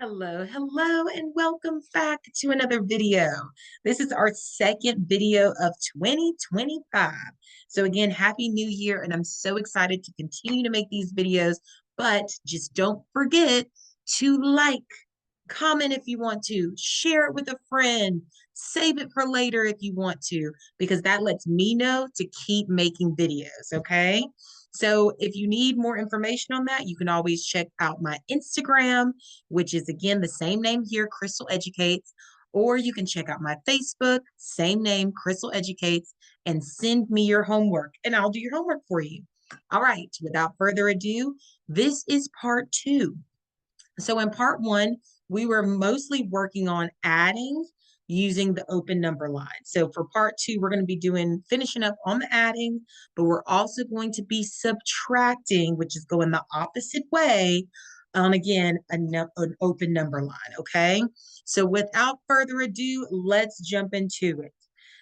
Hello, hello, and welcome back to another video. This is our second video of 2025. So again, Happy New Year, and I'm so excited to continue to make these videos, but just don't forget to like, comment if you want to, share it with a friend, save it for later if you want to, because that lets me know to keep making videos, okay? So if you need more information on that, you can always check out my Instagram, which is again the same name here, Crystal Educates, or you can check out my Facebook, same name, Crystal Educates, and send me your homework and I'll do your homework for you. All right, without further ado, this is part two. So in part one, we were mostly working on adding using the open number line. So for part two, we're going to be finishing up on the adding, but we're also going to be subtracting, which is going the opposite way on, again, an open number line, okay? So without further ado, let's jump into it.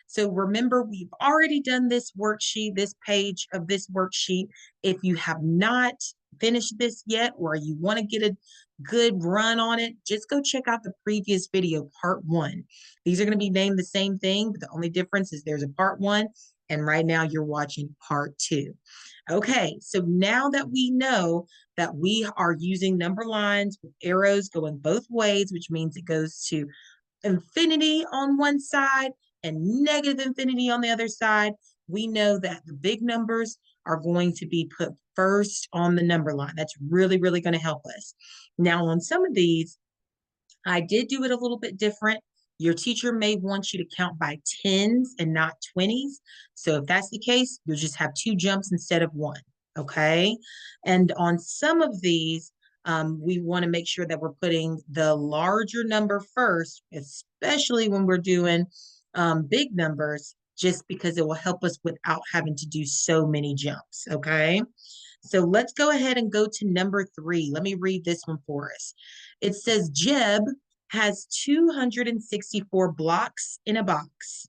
So remember, we've already done this worksheet, this page of this worksheet. If you have not finished this yet, or you want to get a good run on it, just go check out the previous video, part one. These are going to be named the same thing, but the only difference is there's a part one, and right now you're watching part two. Okay, so now that we know that we are using number lines with arrows going both ways, which means it goes to infinity on one side and negative infinity on the other side, we know that the big numbers are going to be put first on the number line. That's really, really going to help us. Now, on some of these, I did do it a little bit different. Your teacher may want you to count by tens and not 20s. So if that's the case, you'll just have two jumps instead of one. Okay. And on some of these, we want to make sure that we're putting the larger number first, especially when we're doing big numbers, just because it will help us without having to do so many jumps. Okay. So let's go ahead and go to number 3. Let me read this one for us. It says Jeb has 264 blocks in a box.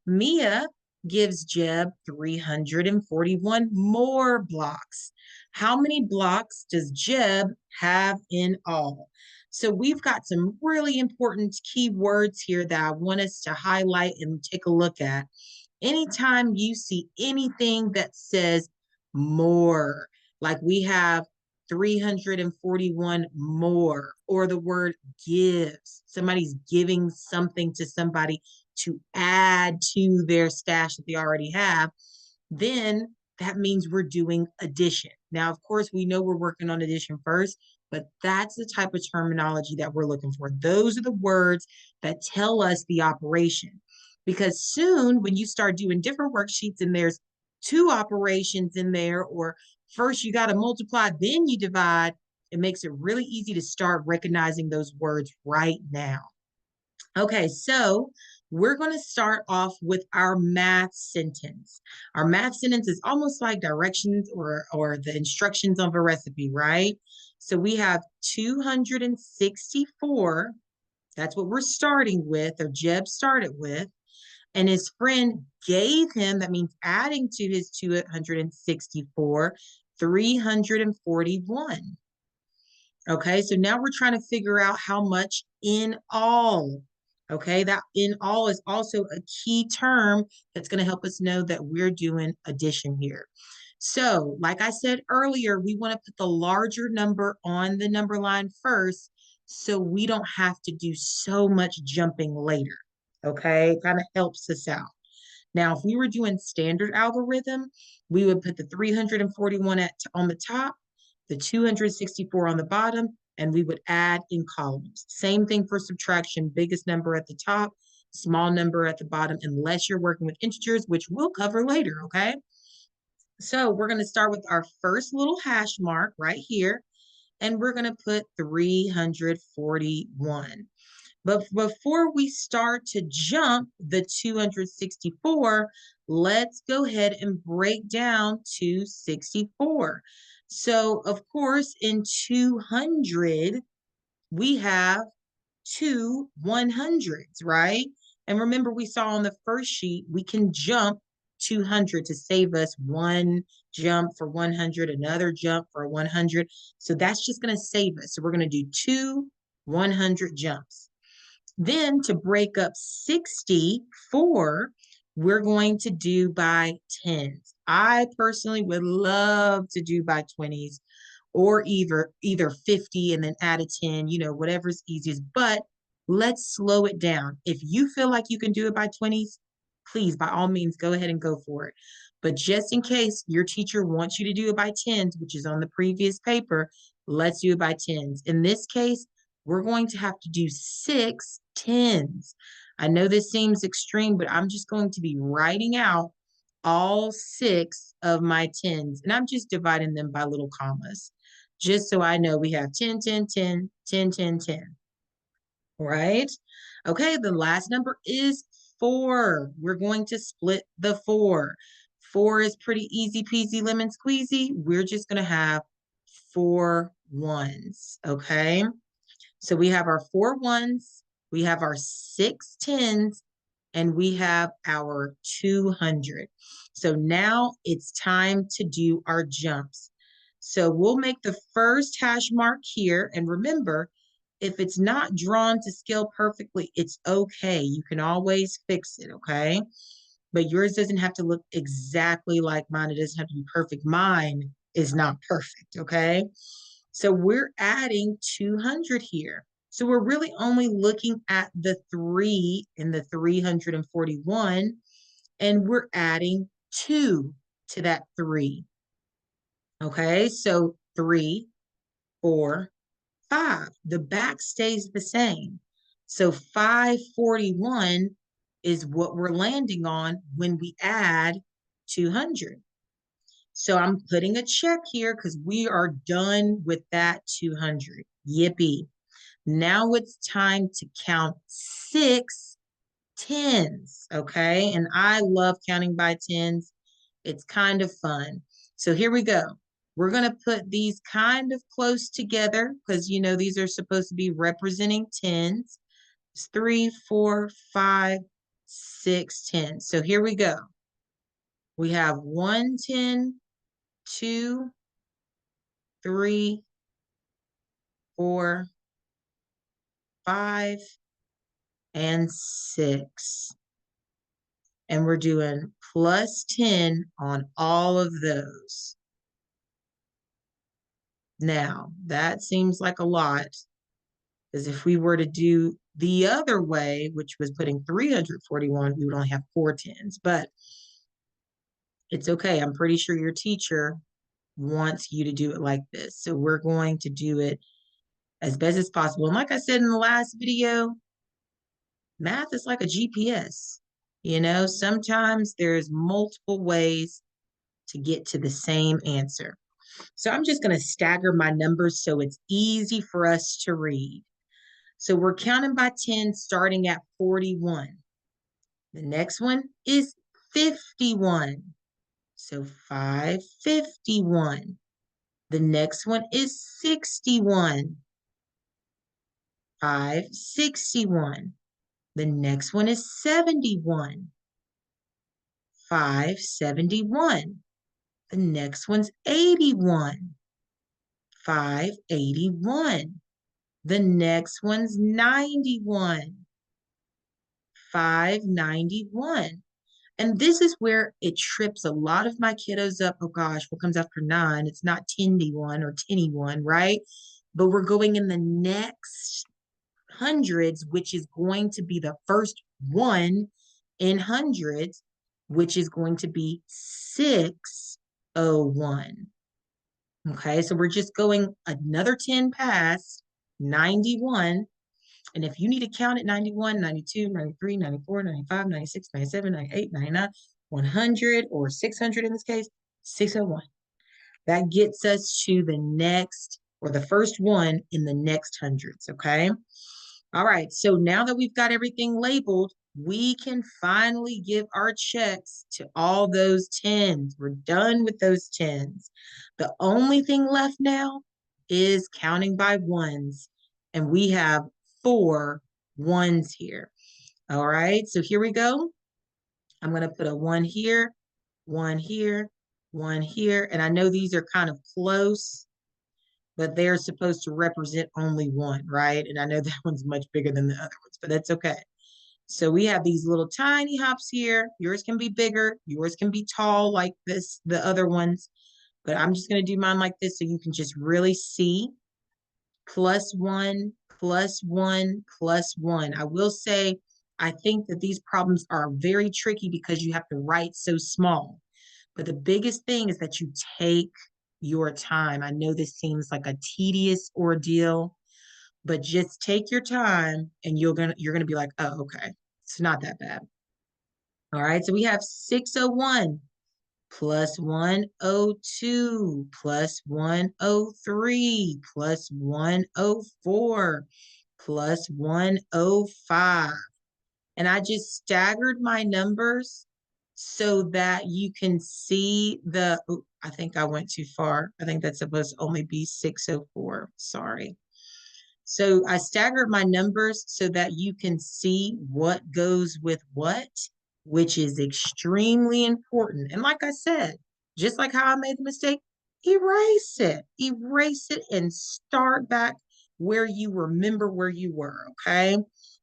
Mia gives Jeb 341 more blocks. How many blocks does Jeb have in all? So we've got some really important key words here that I want us to highlight and take a look at. Anytime you see anything that says more, like we have 341 more, or the word gives, somebody's giving something to somebody to add to their stash that they already have, then that means we're doing addition. Now, of course, we know we're working on addition first, but that's the type of terminology that we're looking for. Those are the words that tell us the operation. Because soon, when you start doing different worksheets and there's two operations in there, or first you got to multiply, then you divide, it makes it really easy to start recognizing those words right now. Okay, so we're going to start off with our math sentence. Our math sentence is almost like directions or the instructions of a recipe, right? So we have 264. That's what we're starting with, or Jeb started with. And his friend gave him, that means adding to his 264, 341. Okay, so now we're trying to figure out how much in all. Okay, that in all is also a key term that's going to help us know that we're doing addition here. So, like I said earlier, we want to put the larger number on the number line first so we don't have to do so much jumping later. Okay, it kind of helps us out. Now, if we were doing standard algorithm, we would put the 341 on the top, the 264 on the bottom, and we would add in columns. Same thing for subtraction, biggest number at the top, small number at the bottom, unless you're working with integers, which we'll cover later, okay? So we're going to start with our first little hash mark right here, and we're going to put 341. But before we start to jump the 264, let's go ahead and break down 264. So, of course, in 200, we have two 100s, right? And remember, we saw on the first sheet, we can jump 200 to save us one jump for 100, another jump for 100. So that's just going to save us. So we're going to do two 100 jumps. Then to break up 64, we're going to do by tens. I personally would love to do by 20s or either 50 and then add a 10, whatever's easiest. But let's slow it down. If you feel like you can do it by 20s, please, by all means, go ahead and go for it. But just in case your teacher wants you to do it by tens, which is on the previous paper, let's do it by tens. In this case, we're going to have to do 6 tens. I know this seems extreme, but I'm just going to be writing out all 6 of my tens, and I'm just dividing them by little commas, just so I know we have 10, 10, 10, 10, 10, 10. Right? Okay, the last number is 4. We're going to split the 4. 4 is pretty easy peasy lemon squeezy. We're just going to have 4 ones. Okay, so we have our 4 ones, we have our 6 tens, and we have our 200. So now it's time to do our jumps. So we'll make the first hash mark here. And remember, if it's not drawn to scale perfectly, it's okay. You can always fix it, okay? But yours doesn't have to look exactly like mine. It doesn't have to be perfect. Mine is not perfect, okay? So we're adding 200 here. So we're really only looking at the 3 in the 341, and we're adding 2 to that 3. Okay, so 3, 4, 5. The back stays the same. So 541 is what we're landing on when we add 200. So I'm putting a check here because we are done with that 200. Yippee. Now it's time to count 6 tens, okay? And I love counting by tens. It's kind of fun. So here we go. We're going to put these kind of close together because, these are supposed to be representing tens. It's 3, 4, 5, 6, 10. So here we go. We have 1 10, 2, 3, 4, 5, and 6. And we're doing plus 10 on all of those. Now, that seems like a lot, because if we were to do the other way, which was putting 341, we would only have 4 tens, but it's okay. I'm pretty sure your teacher wants you to do it like this. So we're going to do it as best as possible. And like I said in the last video, math is like a GPS. Sometimes there's multiple ways to get to the same answer. So I'm just going to stagger my numbers so it's easy for us to read. So we're counting by 10 starting at 41. The next one is 51. So 551. The next one is 61. 561. The next one is 71. 571. The next one's 81. 581. The next one's 91. 591. And this is where it trips a lot of my kiddos up. Oh gosh, what comes after 9? It's not 10-1 or 10-1, right? But we're going in the next hundreds, which is going to be the first one in hundreds, which is going to be 601. Okay, so we're just going another 10 past 91. And if you need to count at 91, 92, 93, 94, 95, 96, 97, 98, 99, 100, or 600 in this case, 601. That gets us to the next, or the first one in the next hundreds, okay? All right, so now that we've got everything labeled, we can finally give our checks to all those tens. We're done with those tens. The only thing left now is counting by ones, and we have 4 ones here. All right, so here we go. I'm going to put a 1 here, 1 here, 1 here, and I know these are kind of close, but they're supposed to represent only one, right? And I know that one's much bigger than the other ones, but that's okay. So we have these little tiny hops here. Yours can be bigger. Yours can be tall like this, the other ones. But I'm just going to do mine like this so you can just really see. Plus one, plus one, plus one. I will say, I think that these problems are very tricky because you have to write so small. But the biggest thing is that you take your time. I know this seems like a tedious ordeal, but just take your time and you're gonna be like, oh, okay, it's not that bad. All right, so we have 601 plus 102 plus 103 plus 104 plus 105. And I just staggered my numbers so that you can see the, oh, I think I went too far. I think that's supposed to only be 604. Sorry. So I staggered my numbers so that you can see what goes with what, which is extremely important. And like I said, just like how I made the mistake, erase it and start back where you remember where you were. Okay.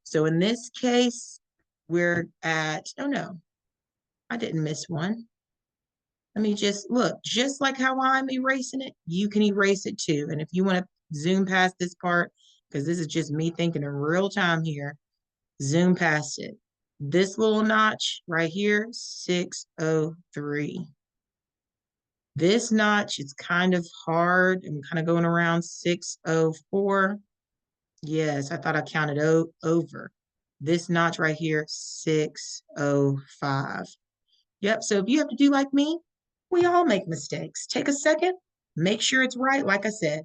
So in this case, we're at, oh no, I didn't miss one. Let me just look, just like how I'm erasing it, you can erase it too. And if you want to zoom past this part, because this is just me thinking in real time here, zoom past it. This little notch right here, 603. This notch is kind of hard. I'm kind of going around 604. Yes, I thought I counted over. This notch right here, 605. Yep. So if you have to do like me, we all make mistakes. Take a second, make sure it's right. Like I said,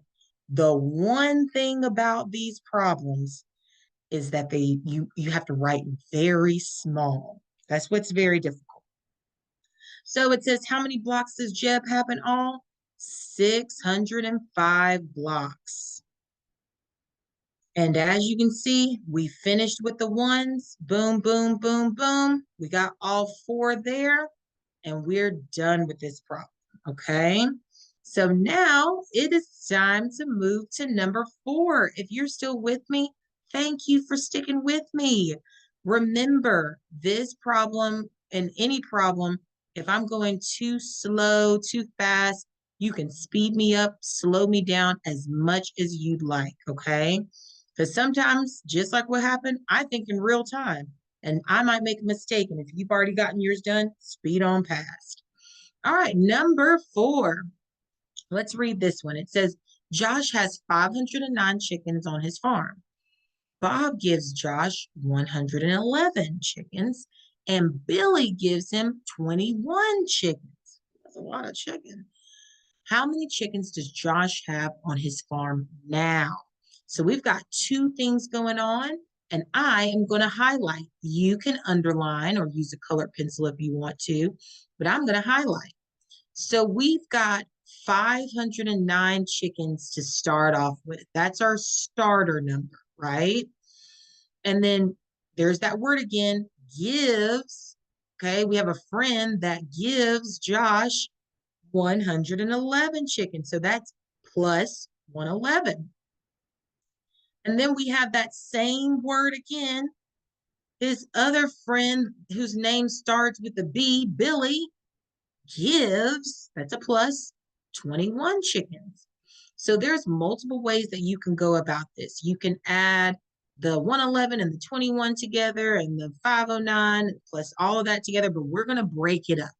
the one thing about these problems is that you have to write very small. That's what's very difficult. So it says, how many blocks does Jeb have in all? 605 blocks. And as you can see, we finished with the ones. Boom, boom, boom, boom. We got all four there. And we're done with this problem, okay? So now it is time to move to number 4. If you're still with me, thank you for sticking with me. Remember, this problem and any problem, if I'm going too slow, too fast, you can speed me up, slow me down as much as you'd like, okay? Because sometimes, just like what happened, I think in real time and I might make a mistake. And if you've already gotten yours done, speed on past. All right, number 4. Let's read this one. It says, Josh has 509 chickens on his farm. Bob gives Josh 111 chickens, and Billy gives him 21 chickens. That's a lot of chicken. How many chickens does Josh have on his farm now? So we've got two things going on, and I am going to highlight. You can underline or use a colored pencil if you want to, but I'm going to highlight. So we've got 509 chickens to start off with. That's our starter number, right? And then there's that word again, gives. Okay, we have a friend that gives Josh 111 chickens. So that's plus 111. And then we have that same word again. His other friend whose name starts with the B, Billy, gives, that's a plus, 21 chickens. So there's multiple ways that you can go about this. You can add the 111 and the 21 together and the 509 plus all of that together, but we're going to break it up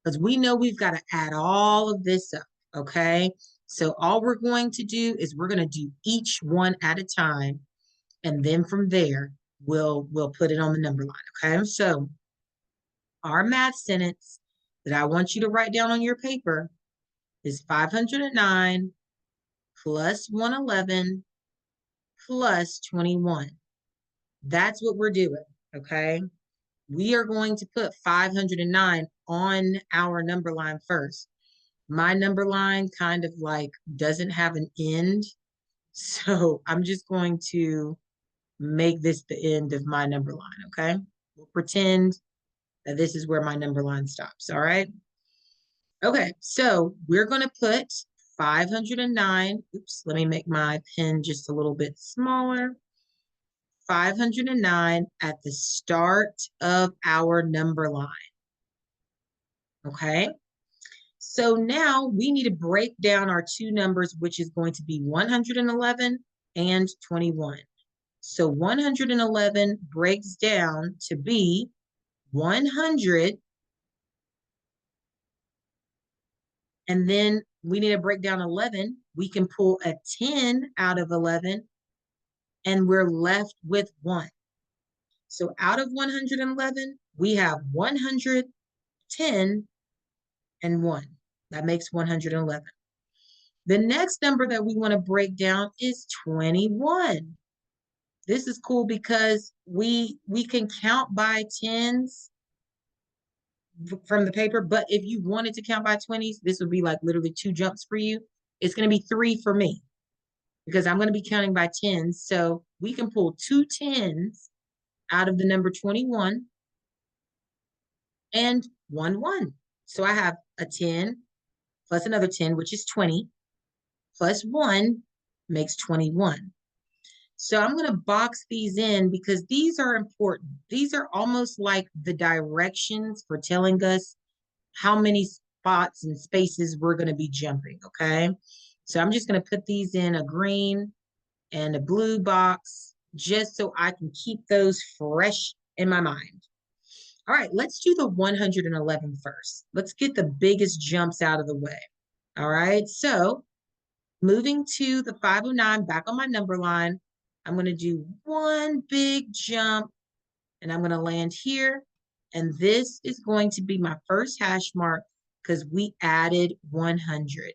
because we know we've got to add all of this up, okay? So all we're going to do is we're going to do each one at a time, and then from there, we'll put it on the number line, okay? So our math sentence that I want you to write down on your paper is 509 plus 111 plus 21. That's what we're doing, okay? We are going to put 509 on our number line first. My number line kind of like doesn't have an end. So I'm just going to make this the end of my number line, okay? We'll pretend that this is where my number line stops, all right? Okay, so we're going to put 509. Oops, let me make my pen just a little bit smaller. 509 at the start of our number line. Okay. So now we need to break down our two numbers, which is going to be 111 and 21. So 111 breaks down to be 100. And then we need to break down 11. We can pull a 10 out of 11 and we're left with 1. So out of 111, we have 110 and 1. That makes 111. The next number that we want to break down is 21. This is cool because we can count by 10s from the paper, but if you wanted to count by 20s, this would be like literally 2 jumps for you. It's going to be 3 for me because I'm going to be counting by 10s. So we can pull 2 10s out of the number 21 and 1 1. So I have a 10 plus another 10, which is 20, plus 1 makes 21. So I'm going to box these in because these are important. These are almost like the directions for telling us how many spots and spaces we're going to be jumping, okay? So I'm just going to put these in a green and a blue box just so I can keep those fresh in my mind. All right, let's do the 111 first. Let's get the biggest jumps out of the way. All right, so moving to the 509 back on my number line, I'm going to do one big jump and I'm going to land here. And this is going to be my first hash mark because we added 100.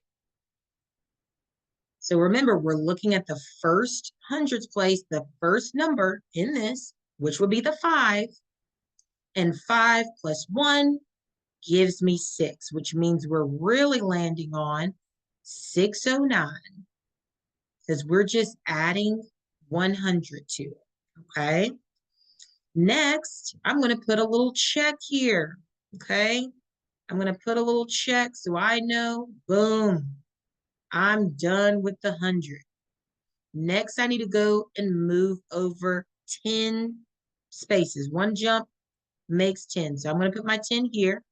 So remember, we're looking at the first hundreds place, the first number in this, which would be the 5. And 5 plus 1 gives me 6, which means we're really landing on 609 because we're just adding 100 to it, okay? Next, I'm going to put a little check here, okay? I'm going to put a little check so I know, boom, I'm done with the 100. Next, I need to go and move over 10 spaces. One jump makes 10. So I'm going to put my 10 here,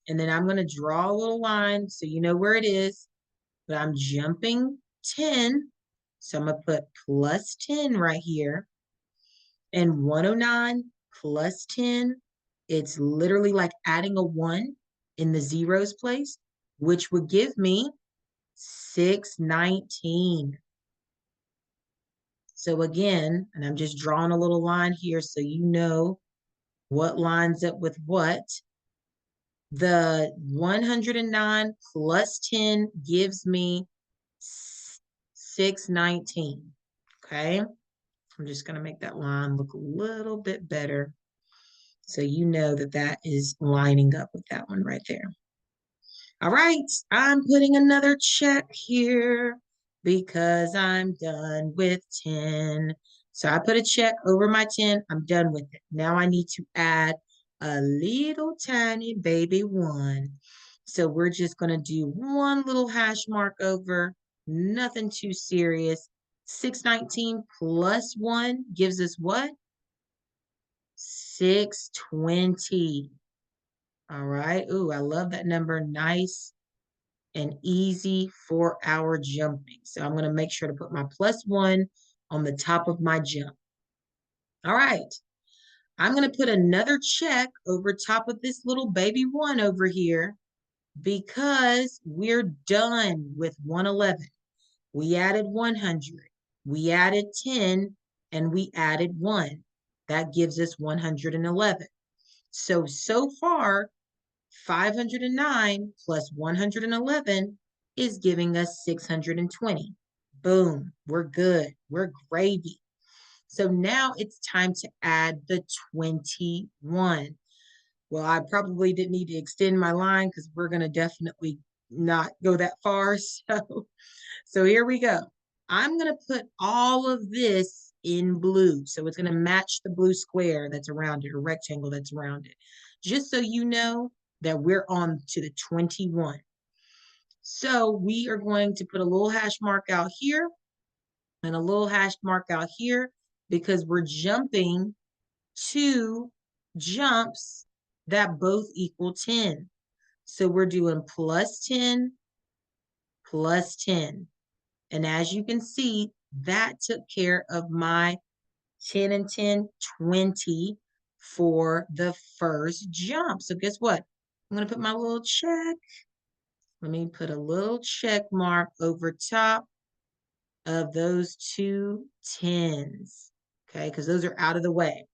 and then I'm going to draw a little line so you know where it is, but I'm jumping 10. So I'm going to put plus 10 right here. And 109 plus 10, it's literally like adding a 1 in the zeros place, which would give me 619. So again, and I'm just drawing a little line here so you know what lines up with what. The 109 plus 10 gives me 619, okay? I'm just going to make that line look a little bit better so you know that that is lining up with that one right there. All right, I'm putting another check here because I'm done with 10. So I put a check over my 10. I'm done with it. Now I need to add a little tiny baby 1. So we're just going to do one little hash mark over, nothing too serious. 619 plus 1 gives us what? 620. All right. Ooh, I love that number. Nice and easy for our jumping. So I'm going to make sure to put my plus 1 on the top of my jump. All right. I'm going to put another check over top of this little baby 1 over here because we're done with 111. We added 100. We added 10 and we added 1. That gives us 111. So far, 509 plus 111 is giving us 620. Boom, we're good. We're gravy. So now it's time to add the 21. Well, I probably didn't need to extend my line because we're going to definitely not go that far. So here we go. I'm going to put all of this in blue. So it's going to match the blue square that's around it, or rectangle that's around it. Just so you know that we're on to the 21. So we are going to put a little hash mark out here and a little hash mark out here because we're jumping two jumps that both equal 10. So we're doing plus 10, plus 10. And as you can see, that took care of my 10 and 10, 20 for the first jump. So guess what? I'm going to put my little check. Let me put a little check mark over top of those two 10s. Okay, because those are out of the way.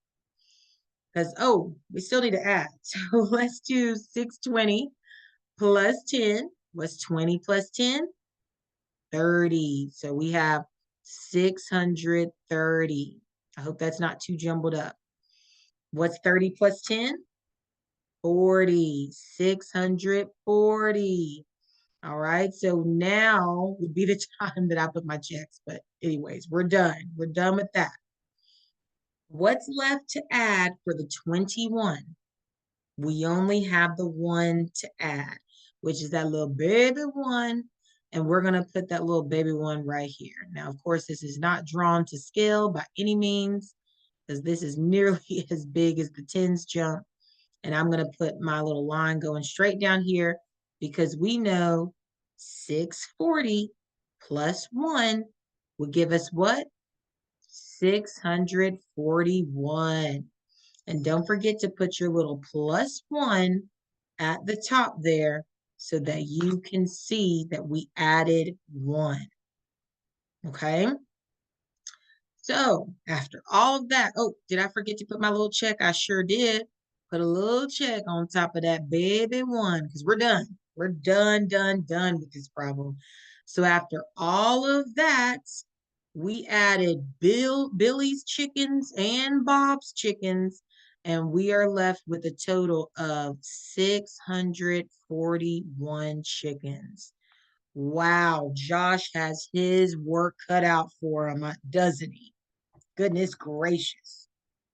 Because, oh, we still need to add. So let's do 620 plus 10. What's 20 plus 10? 30. So we have 630. I hope that's not too jumbled up. What's 30 plus 10? 40. 640. All right. So now would be the time that I put my checks. But anyways, we're done. We're done with that. What's left to add for the 21? We only have the 1 to add, which is that little baby 1. And we're going to put that little baby 1 right here. Now, of course, this is not drawn to scale by any means, because this is nearly as big as the 10s jump. And I'm going to put my little line going straight down here because we know 640 plus 1 will give us what? 641. And don't forget to put your little plus 1 at the top there so that you can see that we added 1. Okay? So after all of that, oh, did I forget to put my little check? I sure did. Put a little check on top of that baby 1 because we're done. We're done with this problem. So after all of that, we added Billy's chickens and Bob's chickens, and we are left with a total of 641 chickens. Wow, Josh has his work cut out for him, doesn't he? Goodness gracious.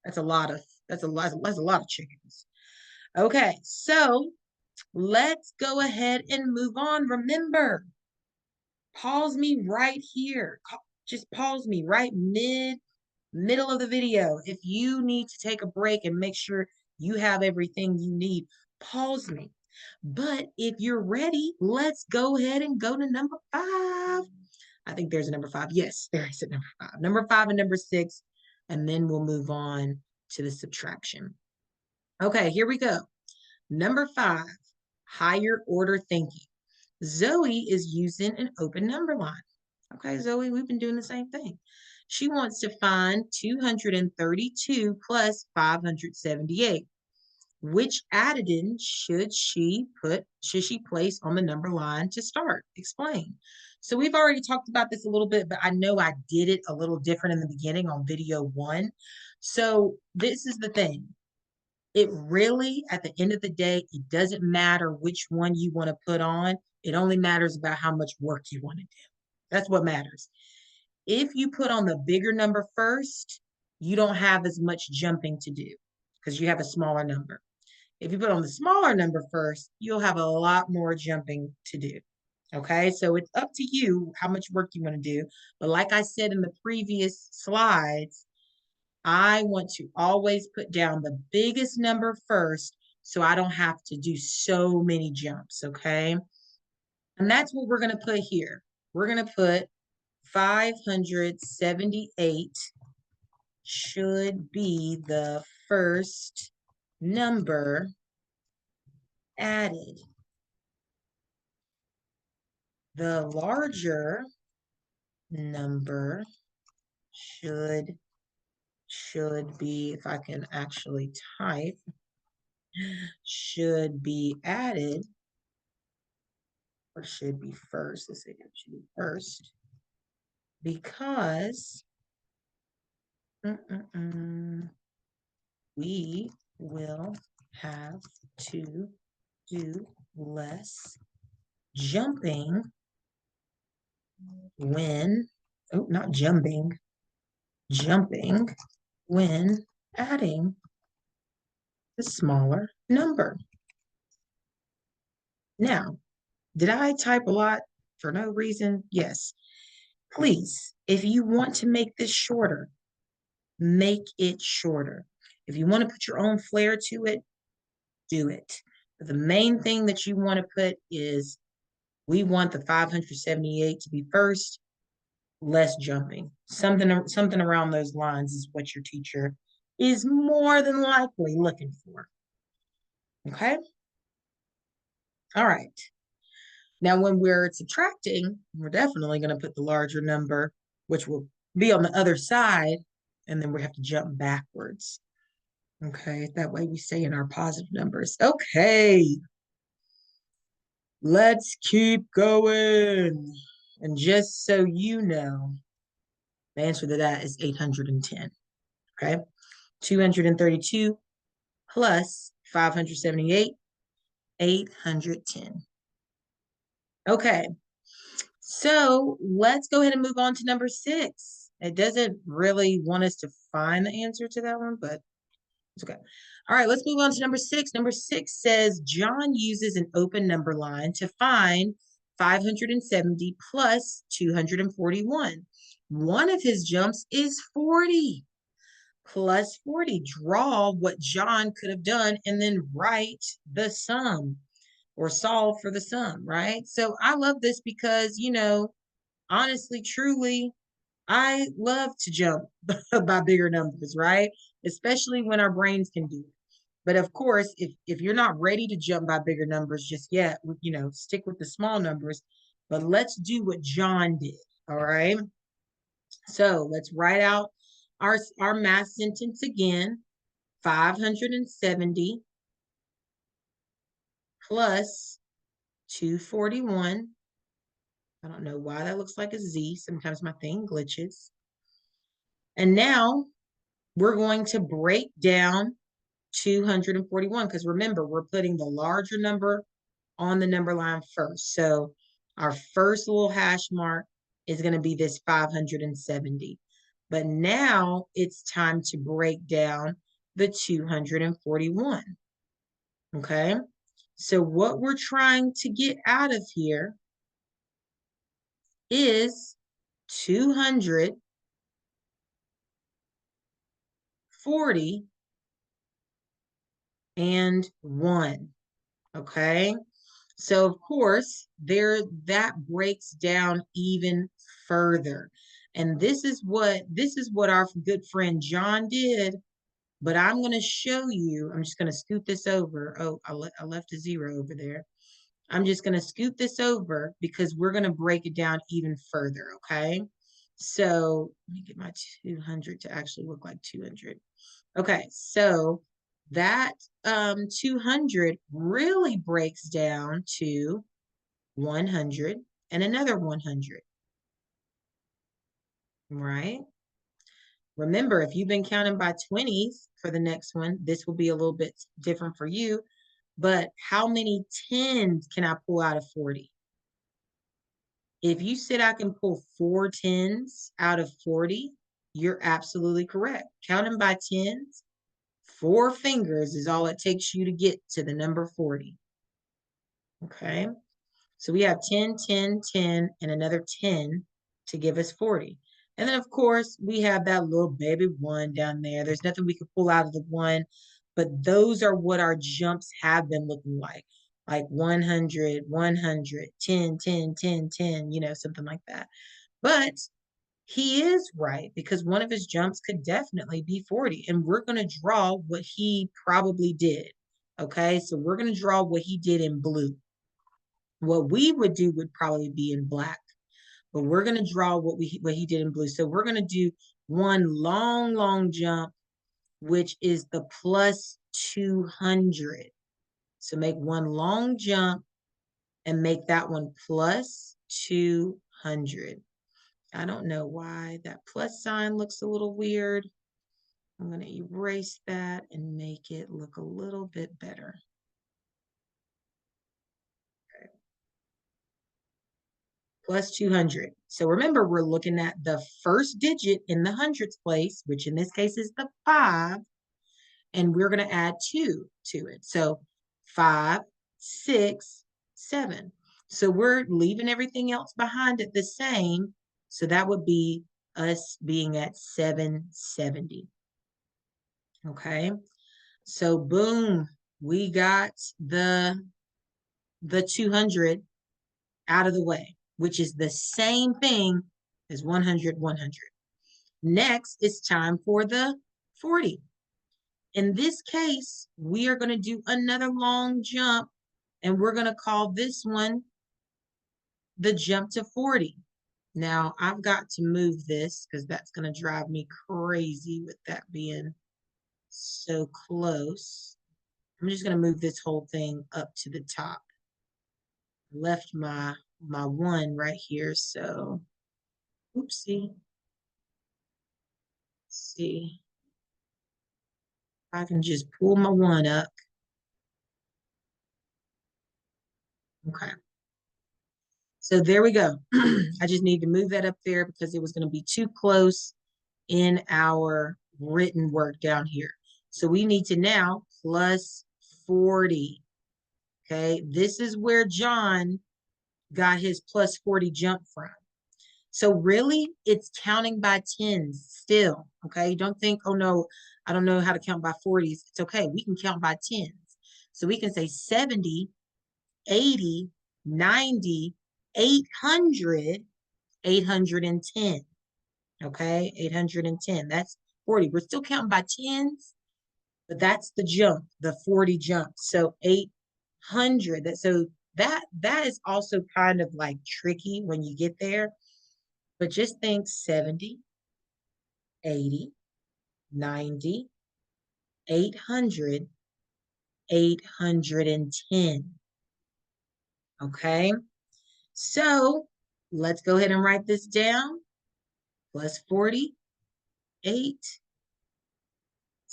That's a lot of chickens. Okay, so let's go ahead and move on. Remember, pause me right here. Just pause me right middle of the video. If you need to take a break and make sure you have everything you need, pause me. But if you're ready, let's go ahead and go to number 5. I think there's a number 5. Yes, there is a number 5. Number 5 and number 6, and then we'll move on to the subtraction. Okay, here we go. Number 5, higher order thinking. Zoe is using an open number line. Okay, Zoe, we've been doing the same thing. She wants to find 232 plus 578. Which addendum should she place on the number line to start? Explain. So we've already talked about this a little bit, but I know I did it a little different in the beginning on video 1. So this is the thing. It really, at the end of the day, it doesn't matter which one you want to put on. It only matters about how much work you want to do. That's what matters. If you put on the bigger number first, you don't have as much jumping to do because you have a smaller number. If you put on the smaller number first, you'll have a lot more jumping to do. Okay, so it's up to you how much work you want to do. But like I said in the previous slides, I want to always put down the biggest number first so I don't have to do so many jumps, okay? And that's what we're going to put here. We're going to put 578 should be the first number added. The larger number should be, if I can actually type, should be added, or should be first. Let's say it should be first, because we will have to do less jumping when, oh, not jumping when adding the smaller number. Now, Did I type a lot for no reason? Yes. Please, if you want to make this shorter, make it shorter. If you want to put your own flair to it, do it. But the main thing that you want to put is we want the 578 to be first, less jumping. Something around those lines is what your teacher is more than likely looking for. Okay? All right. Now, when we're subtracting, we're definitely going to put the larger number, which will be on the other side, and then we have to jump backwards. Okay, that way we stay in our positive numbers. Okay, let's keep going. And just so you know, the answer to that is 810. Okay, 232 plus 578, 810. Okay, so let's go ahead and move on to number 6. It doesn't really want us to find the answer to that one, but it's okay. All right, let's move on to number 6. Number 6 says John uses an open number line to find 570 plus 241. One of his jumps is 40 plus 40. Draw what John could have done and then write the sum or solve for the sum, right? So I love this because, honestly, truly, I love to jump by bigger numbers, right? Especially when our brains can do it. But of course, if you're not ready to jump by bigger numbers just yet, stick with the small numbers. But let's do what John did. All right. So let's write out our math sentence again. 570 plus 241. I don't know why that looks like a Z. Sometimes my thing glitches. And now we're going to break down 241 because remember, we're putting the larger number on the number line first. So our first little hash mark is going to be this 570. But now it's time to break down the 241. Okay. So what we're trying to get out of here is 240 and 1. Okay. So of course, that breaks down even further. And this is what our good friend John did, but I'm going to show you. I'm just going to scoot this over. Oh, I left a 0 over there. I'm just going to scoot this over because we're going to break it down even further, okay? So let me get my 200 to actually look like 200. Okay, so that 200 really breaks down to 100 and another 100, right? Remember, if you've been counting by 20s for the next one, this will be a little bit different for you. But how many 10s can I pull out of 40? If you said I can pull 4 10s out of 40, you're absolutely correct. Counting by 10s, 4 fingers is all it takes you to get to the number 40. Okay. So we have 10, 10, 10, and another 10 to give us 40. And then, of course, we have that little baby 1 down there. There's nothing we could pull out of the 1, but those are what our jumps have been looking like 100, 100, 10, 10, 10, 10, something like that. But he is right because one of his jumps could definitely be 40. And we're going to draw what he probably did. Okay, so we're going to draw what he did in blue. What we would do would probably be in black, but we're going to draw what he did in blue. So we're going to do one long jump, which is the plus 200. So make one long jump and make that one plus 200. I don't know why that plus sign looks a little weird. I'm going to erase that and make it look a little bit better. Okay. Plus 200. So remember, we're looking at the first digit in the hundreds place, which in this case is the 5, and we're going to add 2 to it. So 5, 6, 7. So we're leaving everything else behind at the same. So that would be us being at 770. Okay. So boom, we got the 200 out of the way, which is the same thing as 100, 100. Next, it's time for the 40. In this case, we are going to do another long jump, and we're going to call this one the jump to 40. Now, I've got to move this because that's going to drive me crazy with that being so close. I'm just going to move this whole thing up to the top. Left my 1 right here, so oopsie. Let's see. I can just pull my 1 up. Okay. So there we go. I just need to move that up there because it was going to be too close in our written work down here. So we need to now plus 40. Okay. This is where John got his plus 40 jump from. So really, it's counting by tens still. Okay. Don't think, oh no, I don't know how to count by 40s. It's okay. We can count by tens. So we can say 70, 80, 90, 800, 810. Okay. 810. That's 40. We're still counting by tens, but that's the jump, the 40 jump. So 800. That is also kind of like tricky when you get there. But just think 70, 80, 90, 800, 810. Okay. So let's go ahead and write this down. Plus 40, 8,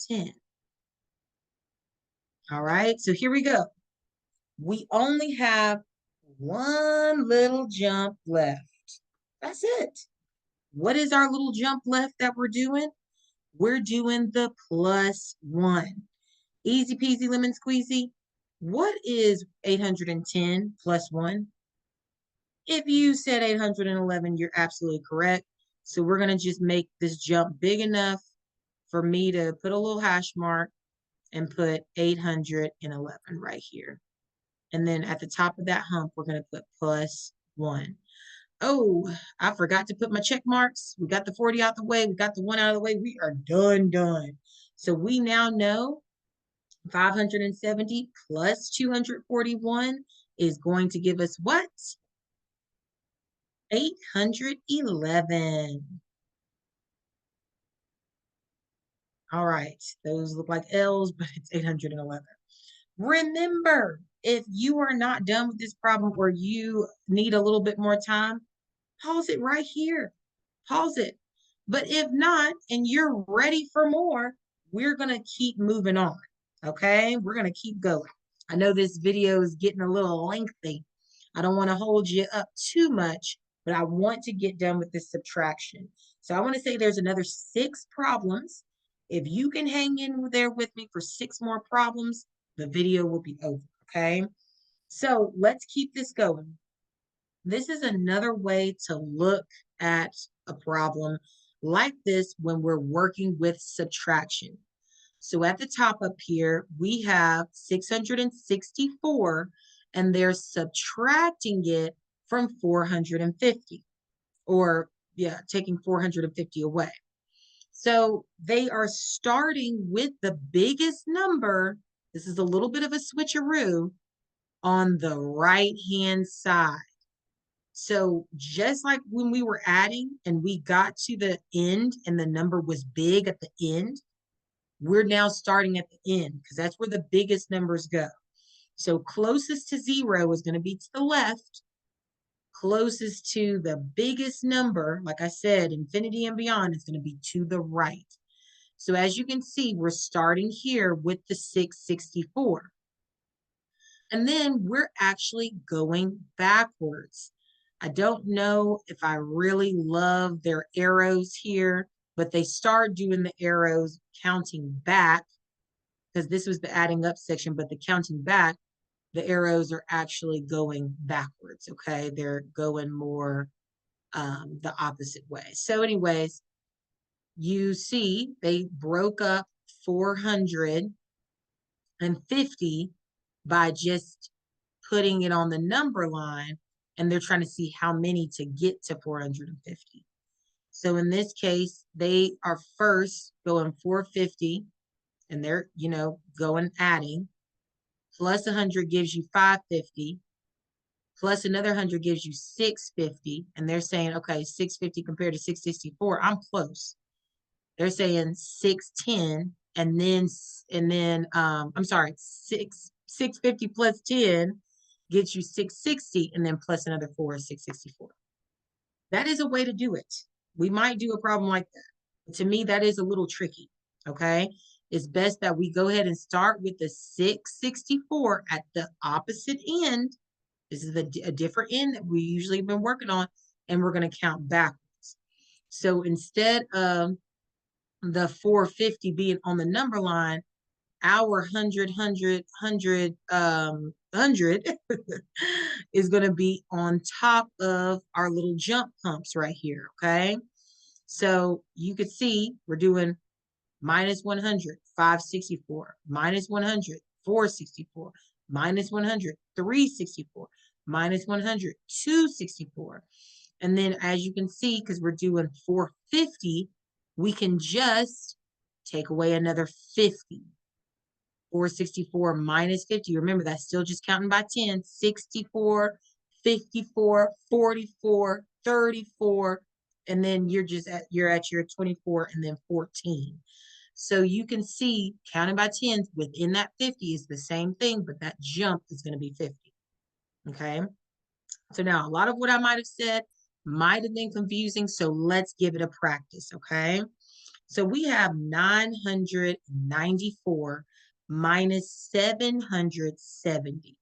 10. All right. So here we go. We only have one little jump left. That's it. What is our little jump left that we're doing? We're doing the plus 1. Easy peasy lemon squeezy. What is 810 plus 1? If you said 811, you're absolutely correct. So we're going to just make this jump big enough for me to put a little hash mark and put 811 right here. And then at the top of that hump, we're going to put plus 1. Oh, I forgot to put my check marks. We got the 40 out the way. We got the 1 out of the way. We are done. So we now know 570 plus 241 is going to give us what? 811. All right, those look like L's, but it's 811. Remember, if you are not done with this problem or you need a little bit more time, pause it right here. Pause it. But if not, and you're ready for more, we're going to keep moving on. Okay, we're going to keep going. I know this video is getting a little lengthy. I don't want to hold you up too much, but I want to get done with this subtraction. So I want to say there's another 6 problems. If you can hang in there with me for 6 more problems, the video will be over, okay? So let's keep this going. This is another way to look at a problem like this when we're working with subtraction. So at the top up here, we have 664, and they're subtracting it from 450, or yeah, taking 450 away. So they are starting with the biggest number. This is a little bit of a switcheroo on the right-hand side. So just like when we were adding and we got to the end and the number was big at the end, we're now starting at the end because that's where the biggest numbers go. So closest to 0 is going to be to the left. Closest to the biggest number, like I said, infinity and beyond, is going to be to the right. So as you can see, we're starting here with the 664. And then we're actually going backwards. I don't know if I really love their arrows here, but they start doing the arrows counting back because this was the adding up section, but the counting back the arrows are actually going backwards, okay? They're going more the opposite way. So anyways, you see they broke up 450 by just putting it on the number line, and they're trying to see how many to get to 450. So in this case, they are first going 450, and they're, going adding. Plus 100 gives you 550. Plus another 100 gives you 650. And they're saying, okay, 650 compared to 664, I'm close. They're saying 610, I'm sorry, 650 plus 10 gets you 660, and then plus another 4 is 664. That is a way to do it. We might do a problem like that. But to me, that is a little tricky. Okay. It's best that we go ahead and start with the 664 at the opposite end. This is a different end that we usually been working on, and we're going to count backwards. So instead of the 450 being on the number line, our 100 is going to be on top of our little jump pumps right here, okay? So you could see we're doing minus 100, 564, minus 100, 464, minus 100, 364, minus 100, 264. And then as you can see, because we're doing 450, we can just take away another 50. 464 minus 50. Remember, that's still just counting by 10. 64, 54, 44, 34. And then you're at your 24 and then 14. So you can see counting by 10s within that 50 is the same thing, but that jump is going to be 50. Okay. So now a lot of what I might have said might have been confusing. So let's give it a practice. Okay. So we have 994 minus 770.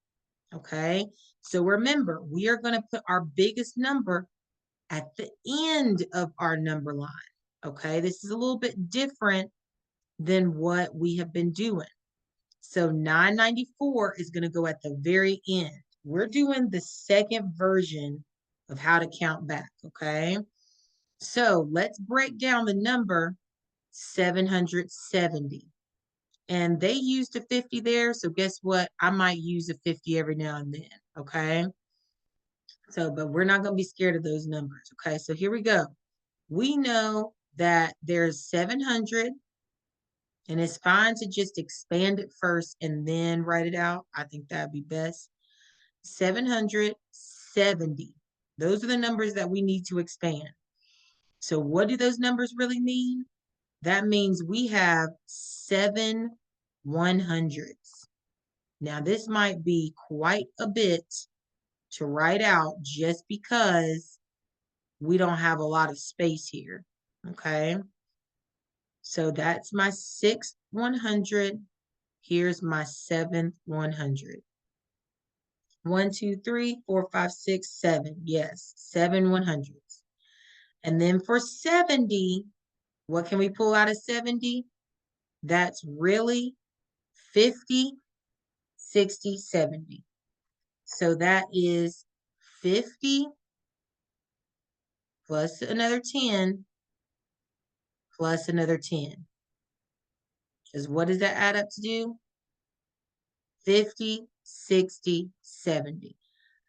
Okay. So remember, we are going to put our biggest number at the end of our number line. Okay. This is a little bit different than what we have been doing. So 994 is going to go at the very end. We're doing the second version of how to count back. Okay. So let's break down the number 770. And they used a 50 there. So guess what? I might use a 50 every now and then. Okay. So, but we're not going to be scared of those numbers. Okay. So here we go. We know that there's 700, and it's fine to just expand it first and then write it out. I think that'd be best. 770. Those are the numbers that we need to expand. So what do those numbers really mean? That means we have 7 100s. Now, this might be quite a bit to write out just because we don't have a lot of space here, okay? So that's my 6th 100. Here's my 7th 100. 1, 2, 3, 4, 5, 6, 7. Yes, 7 100s. And then for 70, what can we pull out of 70? That's really 50, 60, 70. So that is 50 plus another 10 plus another 10. Because what does that add up to do? 50, 60, 70.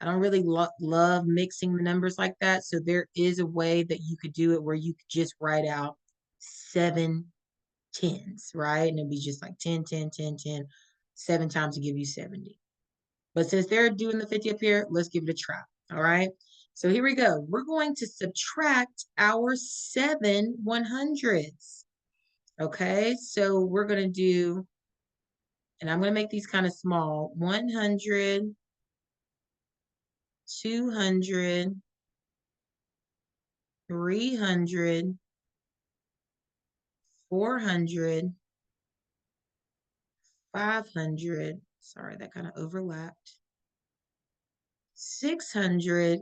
I don't really love mixing the numbers like that. So there is a way that you could do it where you could just write out 7 10s, right? And it'd be just like 10, 10, 10, 10, 7 times to give you 70. But since they're doing the 50 up here, let's give it a try. All right. So here we go. We're going to subtract our 7 100s. Okay. So we're going to do, and I'm going to make these kind of small, 100, 200, 300, 400, 500. Sorry, that kind of overlapped. 600.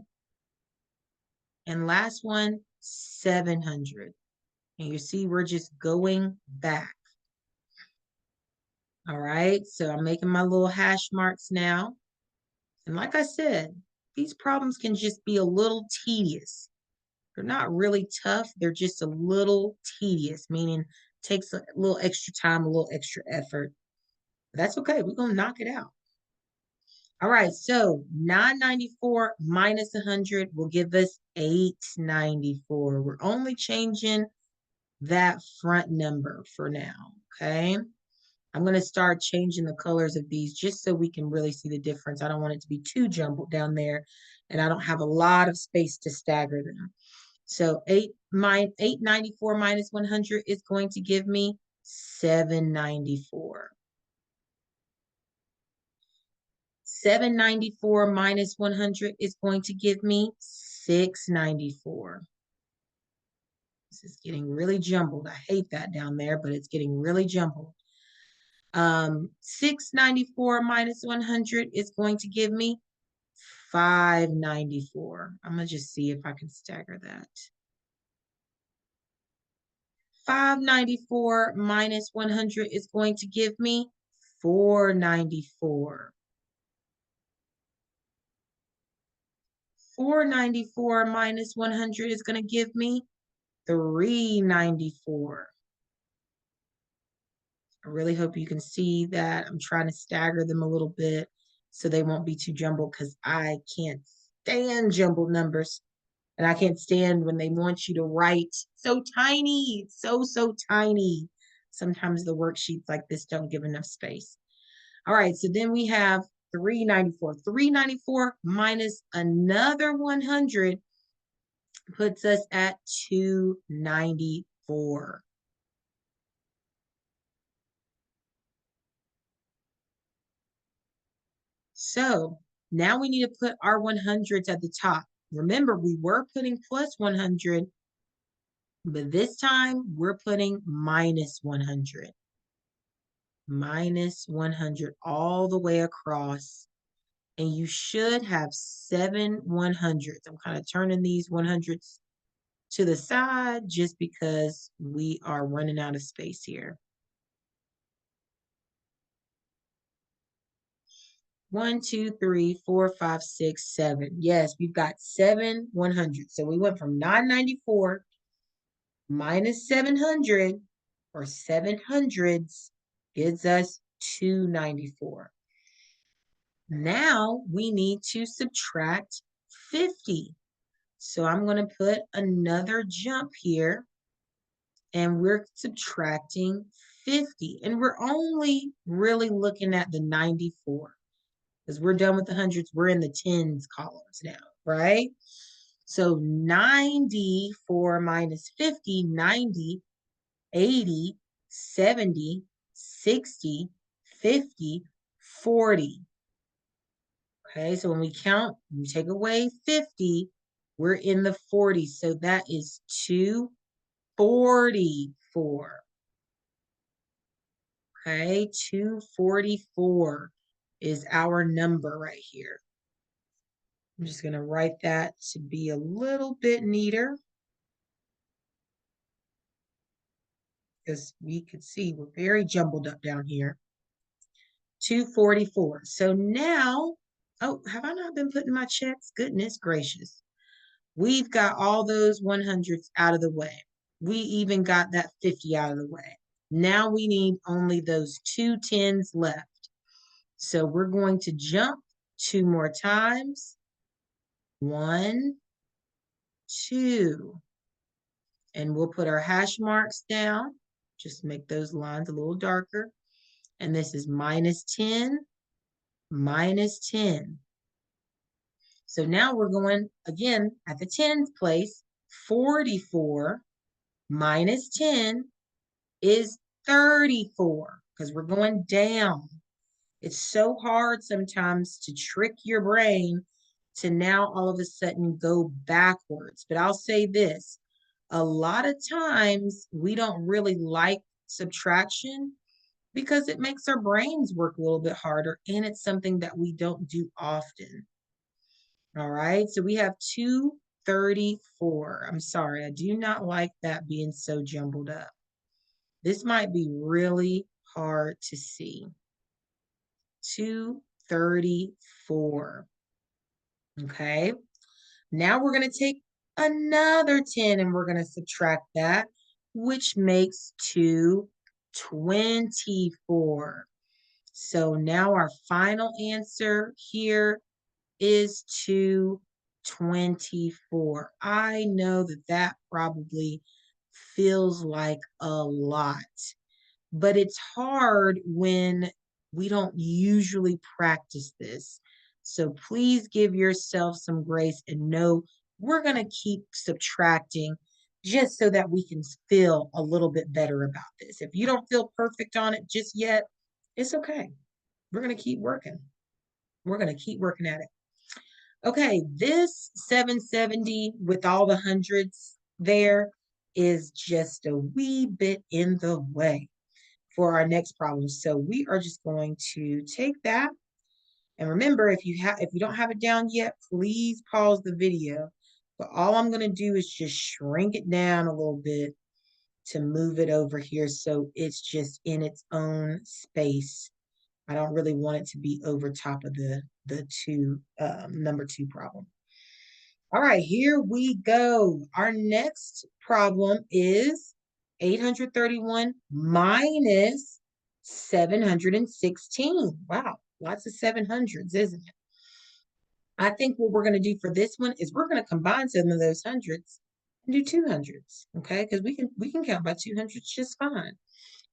And last one, 700. And you see, we're just going back. All right, so I'm making my little hash marks now. And like I said, these problems can just be a little tedious. They're not really tough. They're just a little tedious, meaning takes a little extra time, a little extra effort. But that's okay. We're going to knock it out. All right, so 994 minus 100 will give us 894. We're only changing that front number for now, okay? I'm going to start changing the colors of these just so we can really see the difference. I don't want it to be too jumbled down there, and I don't have a lot of space to stagger them. So 894 minus 100 is going to give me 794. 794 minus 100 is going to give me 694. This is getting really jumbled. I hate that down there, but it's getting really jumbled. 694 minus 100 is going to give me 594. I'm going to just see if I can stagger that. 594 minus 100 is going to give me 494. 494 minus 100 is going to give me 394. I really hope you can see that. I'm trying to stagger them a little bit so they won't be too jumbled because I can't stand jumbled numbers. And I can't stand when they want you to write so tiny, so tiny. Sometimes the worksheets like this don't give enough space. All right, so then we have 394. 394 minus another 100 puts us at 294. So now we need to put our 100s at the top. Remember, we were putting plus 100, but this time we're putting minus 100. Minus 100 all the way across. And you should have 7 100s. I'm kind of turning these 100s to the side just because we are running out of space here. 1, 2, 3, 4, 5, 6, 7. Yes, we've got 7 100s. So we went from 994 minus 700 or 700s gives us 294. Now we need to subtract 50. So I'm going to put another jump here and we're subtracting 50. And we're only really looking at the 94 because we're done with the hundreds. We're in the tens columns now, right? So 94 minus 50, 90, 80, 70, 60, 50, 40. Okay, so when we count, we take away 50, we're in the 40s. So that is 244. Okay, 244 is our number right here. I'm just going to write that to be a little bit neater because we could see we're very jumbled up down here. 244. So now, oh, have I not been putting my checks? Goodness gracious. We've got all those 100s out of the way. We even got that 50 out of the way. Now we need only those 2 10s left. So we're going to jump 2 more times. 1, 2. And we'll put our hash marks down. Just make those lines a little darker. And this is minus 10, minus 10. So now we're going, again, at the tens place, 44 minus 10 is 34 because we're going down. It's so hard sometimes to trick your brain to now all of a sudden go backwards. But I'll say this, a lot of times we don't really like subtraction because it makes our brains work a little bit harder and it's something that we don't do often. All right, so we have 234. I'm sorry, I do not like that being so jumbled up. This might be really hard to see. 234. 34. Okay. Now we're going to take another 10 and we're going to subtract that, which makes 224. So now our final answer here is 224. I know that that probably feels like a lot, but it's hard when we don't usually practice this. So please give yourself some grace and know we're going to keep subtracting just so that we can feel a little bit better about this. If you don't feel perfect on it just yet, it's okay. We're going to keep working. We're going to keep working at it. Okay, this 770 with all the hundreds there is just a wee bit in the way for our next problem. So we are just going to take that. And remember, if you don't have it down yet, please pause the video. But all I'm going to do is just shrink it down a little bit to move it over here so it's just in its own space. I don't really want it to be over top of the number 2 problem. All right, here we go. Our next problem is 831 minus 716. Wow, lots of 700s, isn't it? I think what we're going to do for this one is we're going to combine some of those hundreds and do 200s, okay? Because we can count by 200s just fine.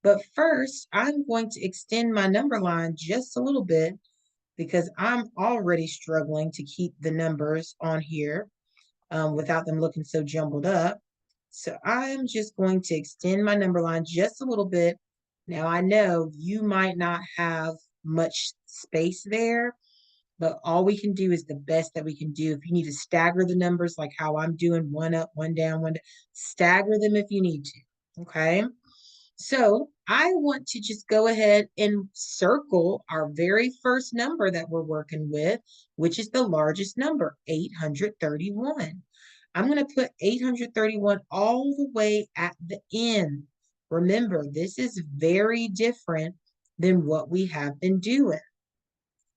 But first, I'm going to extend my number line just a little bit because I'm already struggling to keep the numbers on here without them looking so jumbled up. So I'm just going to extend my number line just a little bit. Now I know you might not have much space there, but all we can do is the best that we can do. If you need to stagger the numbers like how I'm doing, one up, one down, one down, stagger them if you need to, okay? So I want to just go ahead and circle our very first number that we're working with, which is the largest number, 831. I'm going to put 831 all the way at the end. Remember, this is very different than what we have been doing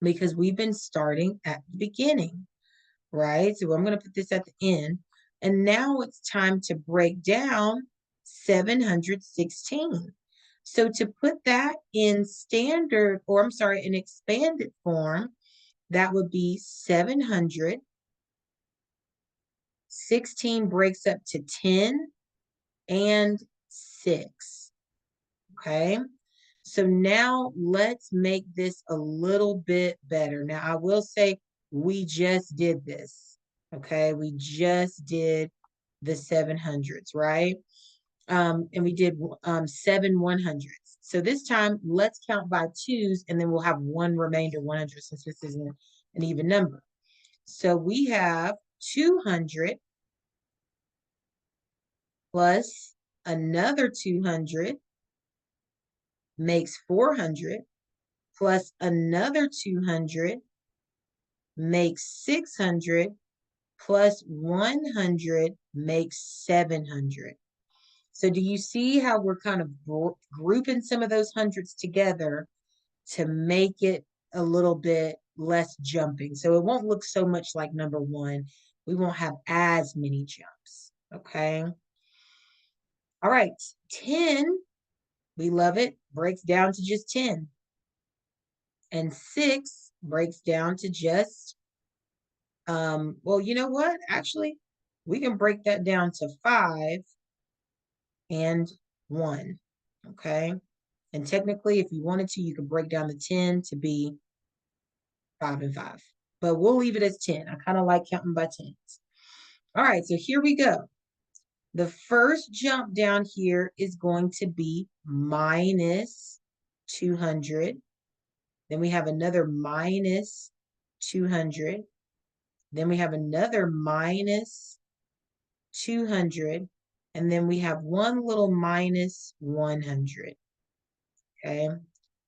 because we've been starting at the beginning, right? So I'm going to put this at the end. And now it's time to break down 716. So to put that in standard, or I'm sorry, in expanded form, that would be 700. 16 breaks up to 10 and 6. Okay. So now let's make this a little bit better. Now I will say we just did this. Okay. We just did the 700s, right? And we did 7 100s. So this time, let's count by twos, and then we'll have one remainder 100 since this isn't an even number. So we have 200 plus another 200 makes 400 plus another 200 makes 600 plus 100 makes 700. So do you see how we're kind of grouping some of those hundreds together to make it a little bit less jumping? So it won't look so much like number 1. We won't have as many jumps, okay? All right, 10, we love it, breaks down to just 10. And 6 breaks down to just, well, you know what? Actually, we can break that down to 5 and 1, okay? And technically, if you wanted to, you could break down the 10 to be 5 and 5. But we'll leave it as 10. I kind of like counting by 10s. All right, so here we go. The first jump down here is going to be minus 200. Then we have another minus 200. Then we have another minus 200. And then we have one little minus 100. Okay.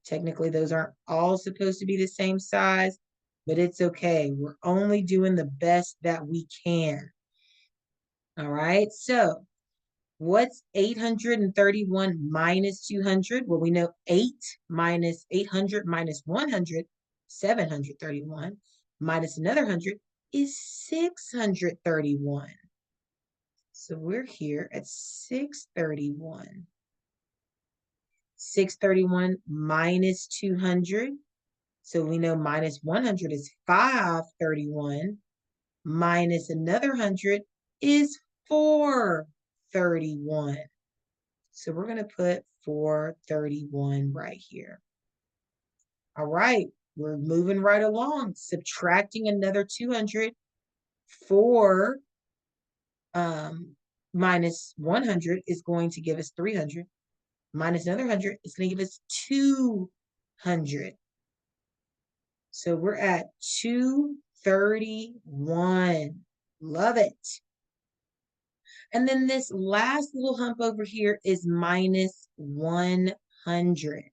Technically, those aren't all supposed to be the same size, but it's okay. We're only doing the best that we can. All right. So what's 831 minus 200? Well, we know 8 minus 800 minus 100 731 minus another 100 is 631. So we're here at 631. 631 minus 200. So we know minus 100 is 531. Minus another 100 is 431. So we're going to put 431 right here. All right, we're moving right along. Subtracting another 200. 4 minus 100 is going to give us 300. Minus another 100 is going to give us 200. So we're at 231. Love it. And then this last little hump over here is minus 100.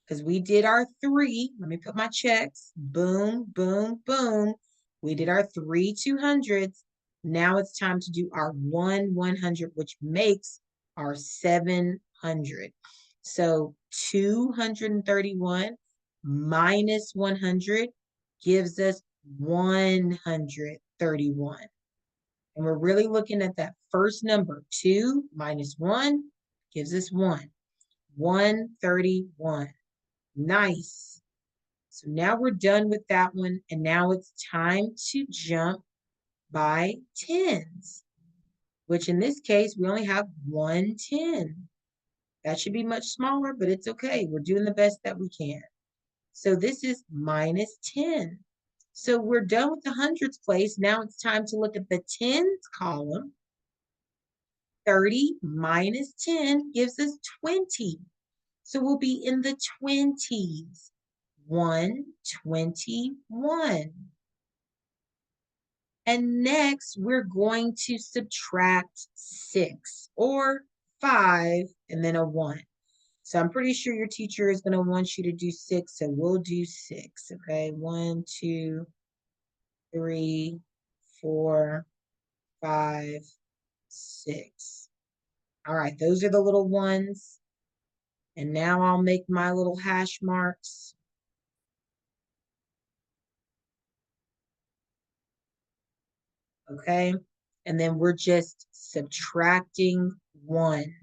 Because we did our 3. Let me put my checks. Boom, boom, boom. We did our 3 200s. Now it's time to do our 1 100, which makes our 700. So 231 minus 100 gives us 131. And we're really looking at that first number. 2 minus 1 gives us 1. 131. Nice. So now we're done with that one. And now it's time to jump by tens, which in this case, we only have 1 10. That should be much smaller, but it's okay. We're doing the best that we can. So this is minus 10. So we're done with the hundreds place. Now it's time to look at the tens column. 30 minus 10 gives us 20. So we'll be in the 20s. 121. And next, we're going to subtract 6 or 5 and then a 1. So I'm pretty sure your teacher is going to want you to do 6. So we'll do 6. Okay. 1, 2, 3, 4, 5, 6. All right. Those are the little ones. And now I'll make my little hash marks. Okay. And then we're just subtracting 1.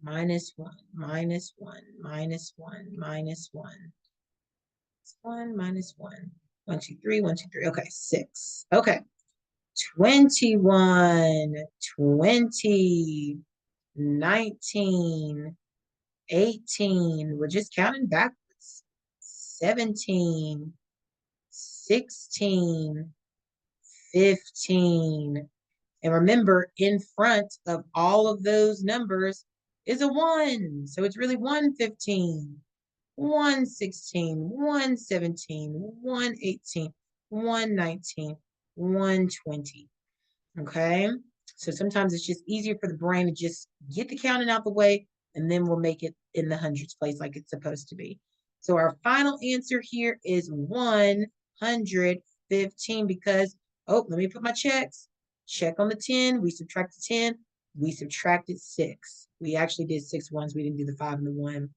Minus 1, minus 1, minus 1, minus 1. It's 1 minus 1. 1, 2, 3, 1, 2, 3. Okay, 6. Okay. 21, 20, 19, 18. We're just counting backwards. 17, 16, 15. And remember, in front of all of those numbers is a 1. So it's really 115, 116, 117, 118, 119, 120. Okay? So sometimes it's just easier for the brain to just get the counting out the way, and then we'll make it in the hundreds place like it's supposed to be. So our final answer here is 115 because, oh, let me put my checks. Check on the 10. We subtracted 10. We subtracted 6. We actually did 6 ones. We didn't do the 5 and the 1.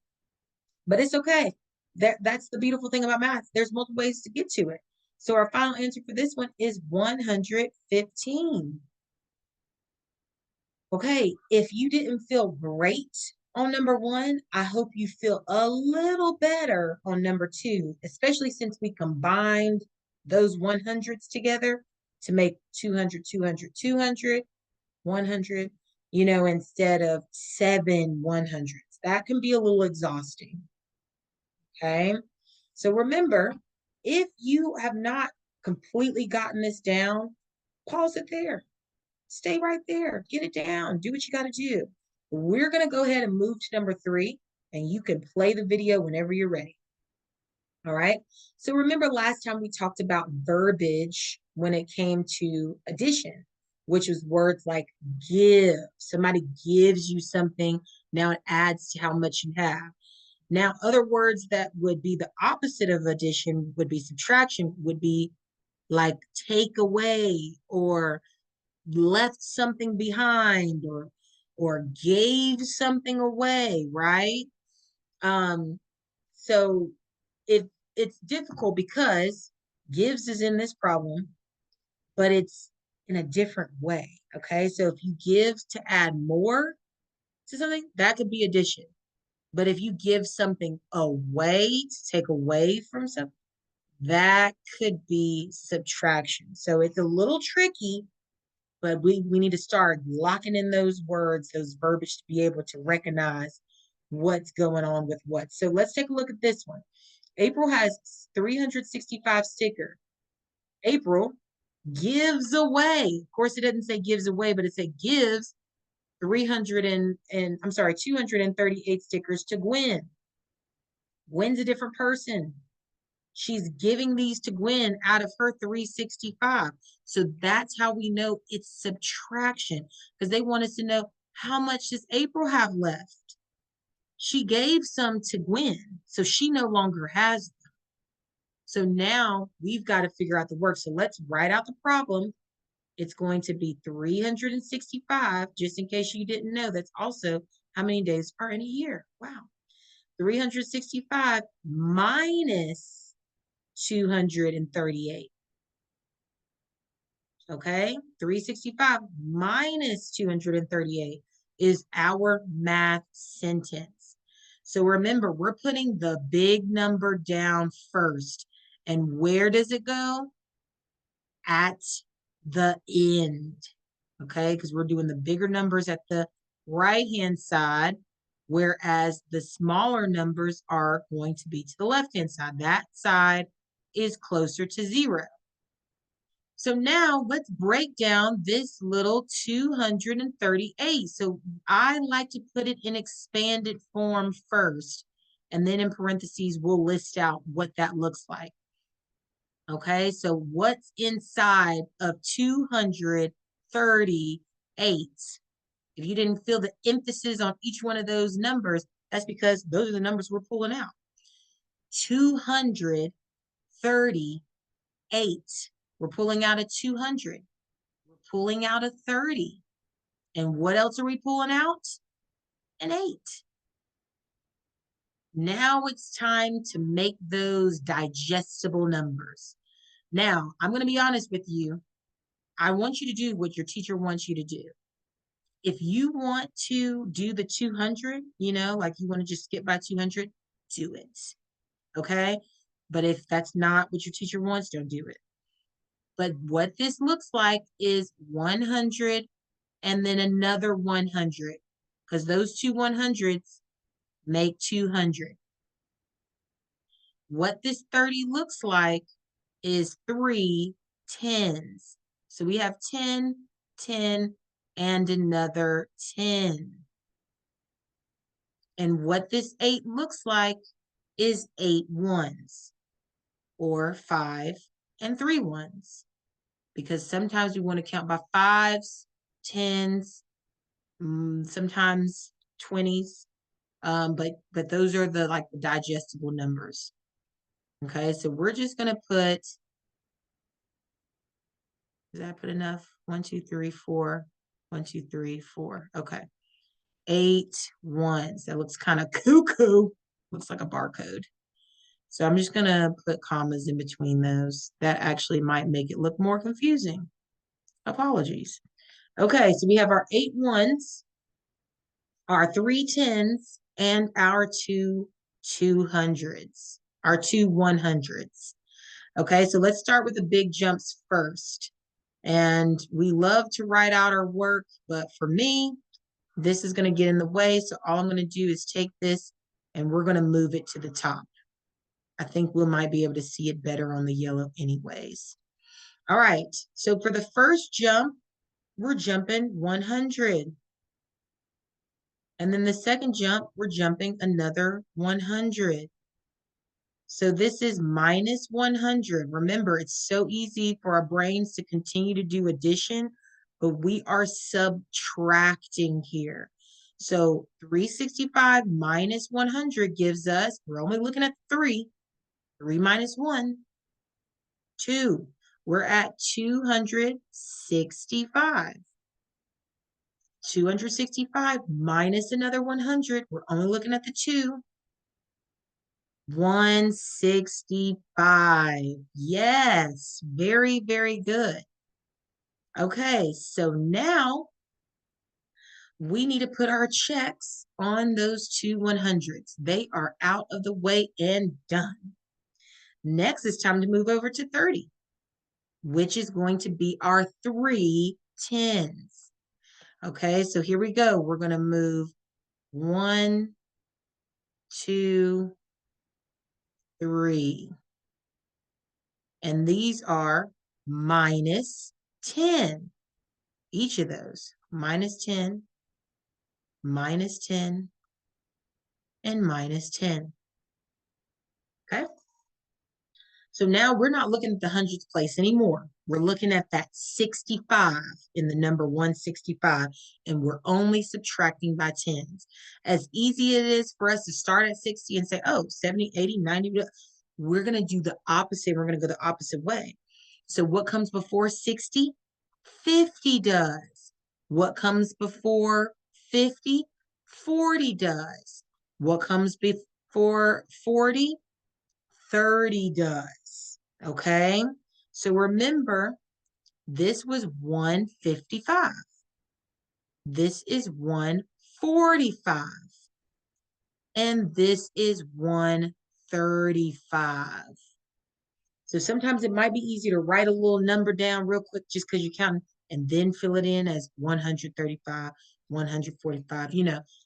But it's okay. That's the beautiful thing about math. There's multiple ways to get to it. So our final answer for this one is 115. Okay, if you didn't feel great on number 1, I hope you feel a little better on number 2, especially since we combined those 100s together to make 200, 200, 200, 100, instead of 7 100s. That can be a little exhausting. Okay, so remember, if you have not completely gotten this down, pause it there. Stay right there. Get it down. Do what you got to do. We're going to go ahead and move to number 3, and you can play the video whenever you're ready. All right. So remember last time we talked about verbiage when it came to addition, which was words like give. Somebody gives you something. Now it adds to how much you have. Now, other words that would be the opposite of addition would be subtraction, would be like take away or left something behind or gave something away, right? So if it's difficult because gives is in this problem, but it's in a different way. Okay, so if you give to add more to something, that could be addition. But if you give something away to take away from something, that could be subtraction. So it's a little tricky, but we need to start locking in those words, those verbiage to be able to recognize what's going on with what. So let's take a look at this one. April has 365 stickers. April gives away. Of course, it doesn't say gives away, but it said gives 238 stickers to Gwen. Gwen's a different person. She's giving these to Gwen out of her 365. So that's how we know it's subtraction, because they want us to know, how much does April have left? She gave some to Gwen, so she no longer has them. So now we've got to figure out the work. So let's write out the problem. It's going to be 365, just in case you didn't know. That's also how many days are in a year. Wow. 365 minus 238. Okay, 365 minus 238 is our math sentence. So remember, we're putting the big number down first. And where does it go? At the end. Okay, because we're doing the bigger numbers at the right-hand side, whereas the smaller numbers are going to be to the left-hand side. That side is closer to 0. So now let's break down this little 238. So I like to put it in expanded form first, and then in parentheses, we'll list out what that looks like. Okay, so what's inside of 238? If you didn't feel the emphasis on each one of those numbers, that's because those are the numbers we're pulling out. 238. We're pulling out a 200. We're pulling out a 30. And what else are we pulling out? An 8. Now it's time to make those digestible numbers. Now, I'm going to be honest with you. I want you to do what your teacher wants you to do. If you want to do the 200, like you want to just skip by 200, do it. Okay? But if that's not what your teacher wants, don't do it. But what this looks like is 100 and then another 100, because those two 100s make 200. What this 30 looks like is 3 10s. So we have 10, 10, and another 10. And what this 8 looks like is 8 1s, or 5 and 3 1s. Because sometimes we want to count by 5s, 10s, sometimes 20s. But those are the digestible numbers. Okay, so we're just gonna put, did I put enough? 1, 2, 3, 4. 1, 2, 3, 4. Okay. 8 1s. That looks kind of cuckoo. Looks like a barcode. So I'm just gonna put commas in between those. That actually might make it look more confusing. Apologies. Okay, so we have our 8 1s, our 3 10s, and our 2 200s, our 2 100s. Okay, so let's start with the big jumps first. And we love to write out our work, but for me, this is going to get in the way. So all I'm going to do is take this and we're going to move it to the top. I think we might be able to see it better on the yellow anyways. All right, so for the first jump, we're jumping 100. And then the second jump, we're jumping another 100. So this is minus 100. Remember, it's so easy for our brains to continue to do addition, but we are subtracting here. So 365 minus 100 gives us, we're only looking at 3. 3 minus 1, 2. We're at 265. 265 minus another 100. We're only looking at the 2. 165. Yes, very, very good. Okay, so now we need to put our checks on those two 100s. They are out of the way and done. Next, it's time to move over to 30, which is going to be our 3 10s. Okay, so here we go. We're going to move 1, 2, 3. And these are minus 10. Each of those, minus 10, minus 10, and minus 10. Okay? So now we're not looking at the hundreds place anymore. We're looking at that 65 in the number 165, and we're only subtracting by tens. As easy it is for us to start at 60 and say, oh, 70, 80, 90, we're going to do the opposite. We're going to go the opposite way. So what comes before 60? 50 does. What comes before 50? 40 does. What comes before 40? 30 does. Okay? So remember, this was 155. This is 145. And this is 135. So sometimes it might be easy to write a little number down real quick just because you're counting and then fill it in as 135, 145,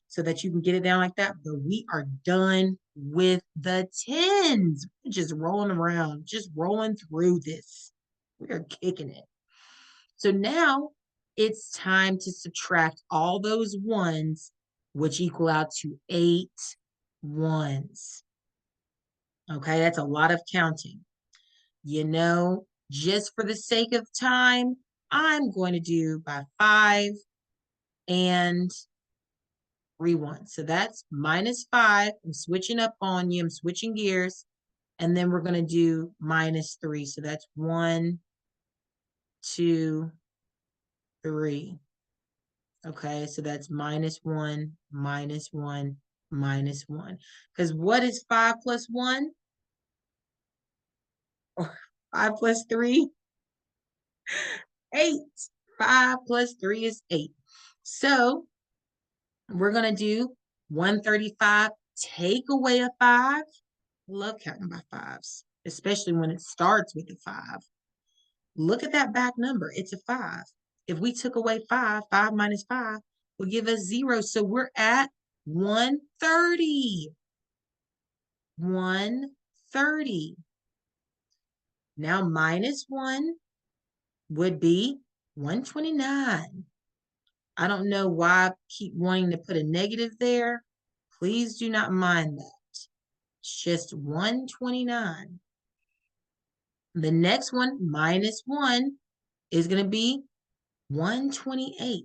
so that you can get it down like that. But we are done with the tens. We're just rolling around, just rolling through this. We are kicking it. So now it's time to subtract all those ones, which equal out to 8 ones. Okay, that's a lot of counting. Just for the sake of time, I'm going to do by 5 and 3 1. So that's minus 5. I'm switching up on you. I'm switching gears. And then we're going to do minus 3. So that's 1, 2, 3. Okay, so that's minus 1, minus 1, minus 1. Because what is 5 plus 1? Or 5 plus 3? 8. 5 plus 3 is 8. So we're going to do 135, take away a 5. Love counting by 5s, especially when it starts with a 5. Look at that back number. It's a 5. If we took away 5, 5 minus 5 will give us 0. So we're at 130. 130. Now minus 1 would be 129. I don't know why I keep wanting to put a negative there. Please do not mind that. It's just 129. The next one, minus 1, is going to be 128.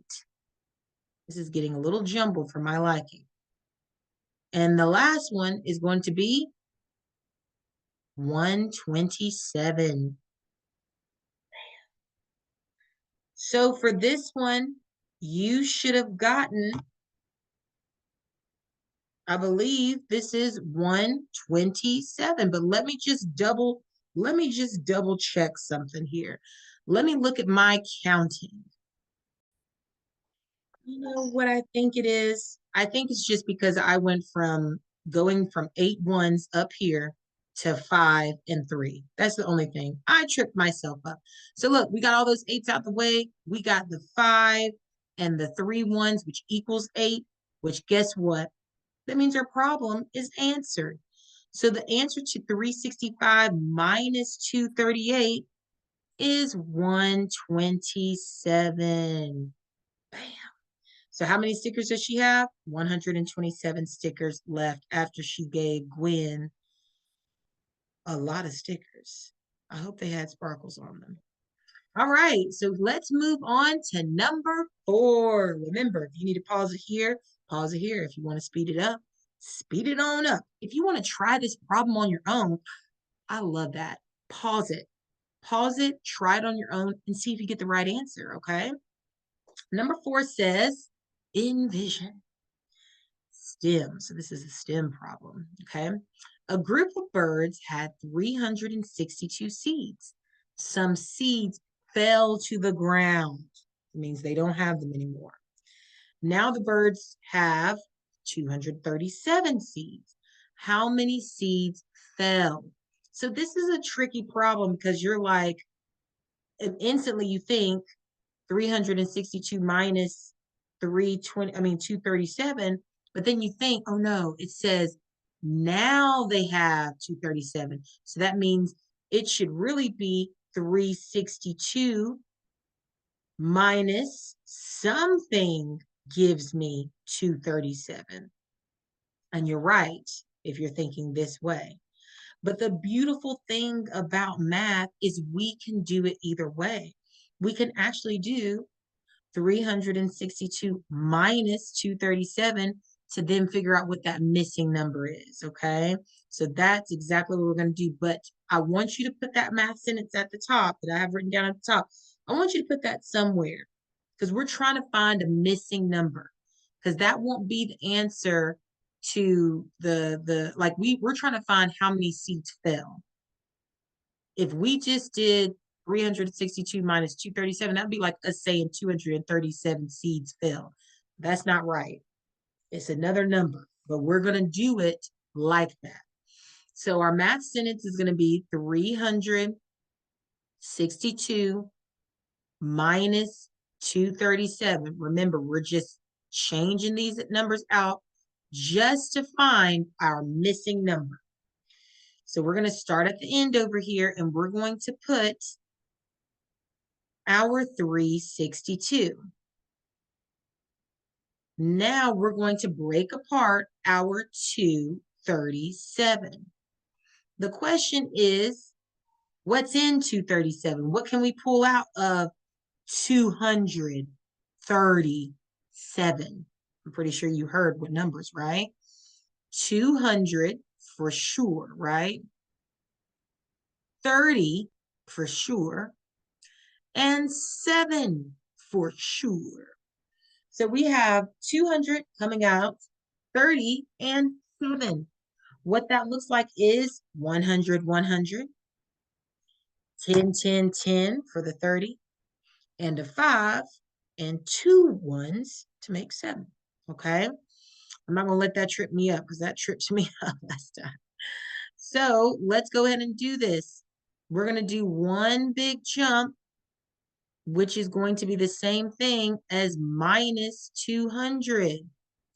This is getting a little jumbled for my liking. And the last one is going to be 127. So for this one, you should have gotten, I believe this is 127, but let me just double check something here. Let me look at my counting. You know what I think it is? I think it's just because I went from going from 8 ones up here to 5 and 3. That's the only thing. I tripped myself up. So look, we got all those 8s out the way. We got the 5 and the 3 ones, which equals 8, which guess what? That means our problem is answered. So the answer to 365 minus 238 is 127. Bam. So how many stickers does she have? 127 stickers left after she gave Gwen a lot of stickers. I hope they had sparkles on them. All right, so let's move on to number 4. Remember, if you need to pause it here, pause it here. If you want to speed it up, speed it on up. If you want to try this problem on your own, I love that. Pause it. Pause it, try it on your own, and see if you get the right answer, okay? Number 4 says, envision. STEM. So this is a STEM problem, okay? A group of birds had 362 seeds. Some seeds fell to the ground. It means they don't have them anymore. Now the birds have 237 seeds. How many seeds fell? So this is a tricky problem because you're like, instantly you think 362 minus 237, but then you think, oh no, it says now they have 237. So that means it should really be 362 minus something gives me 237. And you're right if you're thinking this way. But the beautiful thing about math is we can do it either way. We can actually do 362 minus 237 to then figure out what that missing number is, okay? So that's exactly what we're going to do. But I want you to put that math sentence at the top that I have written down at the top. I want you to put that somewhere because we're trying to find a missing number because that won't be the answer to we're trying to find how many seeds fell. If we just did 362 minus 237, that'd be like us saying 237 seeds fell. That's not right. It's another number, but we're going to do it like that. So our math sentence is going to be 362 minus 237. Remember, we're just changing these numbers out just to find our missing number. So we're going to start at the end over here, and we're going to put our 362. Now we're going to break apart our 237. The question is, what's in 237? What can we pull out of 237? I'm pretty sure you heard what numbers, right? 200 for sure, right? 30 for sure, and 7 for sure. So we have 200 coming out, 30, and 7. What that looks like is 100, 100, 10, 10, 10 for the 30, and a 5, and 2 ones to make 7. Okay? I'm not going to let that trip me up because that tripped me up last time. So let's go ahead and do this. We're going to do one big jump, which is going to be the same thing as minus 200.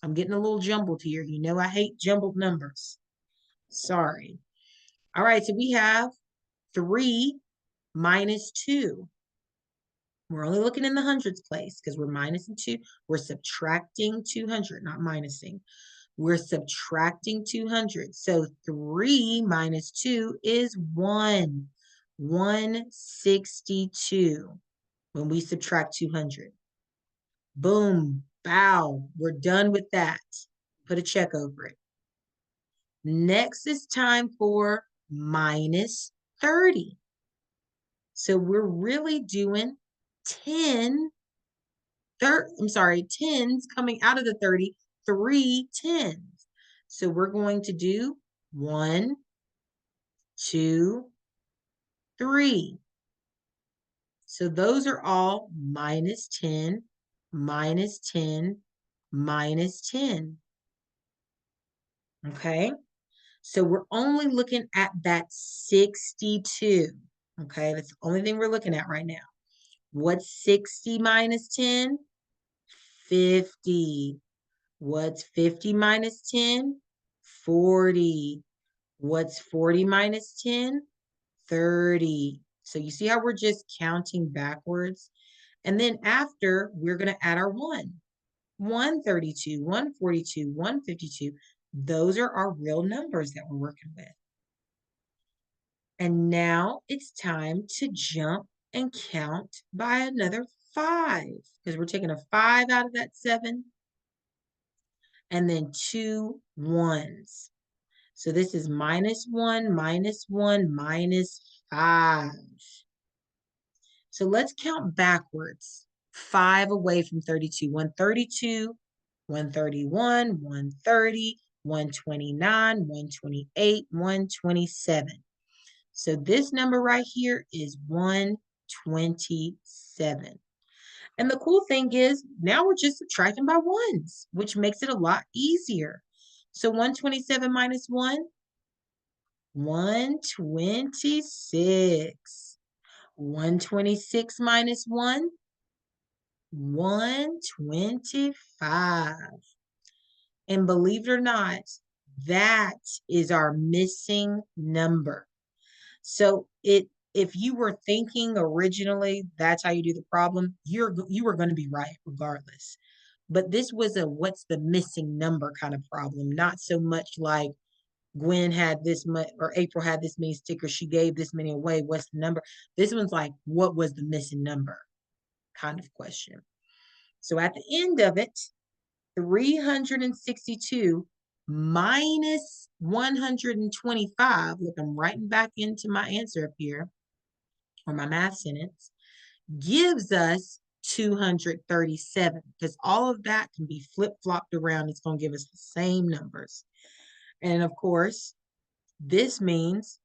I'm getting a little jumbled here. You know I hate jumbled numbers. Sorry. All right, so we have 3 minus 2. We're only looking in the hundreds place because we're minusing 2. We're subtracting 200, not minusing. We're subtracting 200. So 3 minus 2 is 1. 162 when we subtract 200. Boom, bow, we're done with that. Put a check over it. Next is time for minus 30. So we're really doing 10, 10s coming out of the 30, 3 10s. So we're going to do 1, 2, 3. So those are all minus 10, minus 10, minus 10. Okay? So we're only looking at that 62. Okay? That's the only thing we're looking at right now. What's 60 minus 10? 50. What's 50 minus 10? 40. What's 40 minus 10? 30. So you see how we're just counting backwards? And then after, we're going to add our 1. 132, 142, 152. Those are our real numbers that we're working with. And now it's time to jump and count by another 5 because we're taking a 5 out of that 7 and then 2 1s. So this is minus 1, minus 1, minus 5. So let's count backwards. 5 away from 32. 132, 131, 130, 129, 128, 127. So this number right here is 127. And the cool thing is now we're just subtracting by ones, which makes it a lot easier. So 127 minus 1, 126. 126 minus 1, 125. And believe it or not, that is our missing number. So if you were thinking originally that's how you do the problem, you were going to be right regardless. But this was a what's the missing number kind of problem, not so much like Gwen had this much or April had this many stickers, she gave this many away. What's the number? This one's like, what was the missing number kind of question. So at the end of it, 362 minus 125, look, I'm writing back into my answer up here, or my math sentence, gives us 237, because all of that can be flip-flopped around. It's going to give us the same numbers. And of course, this means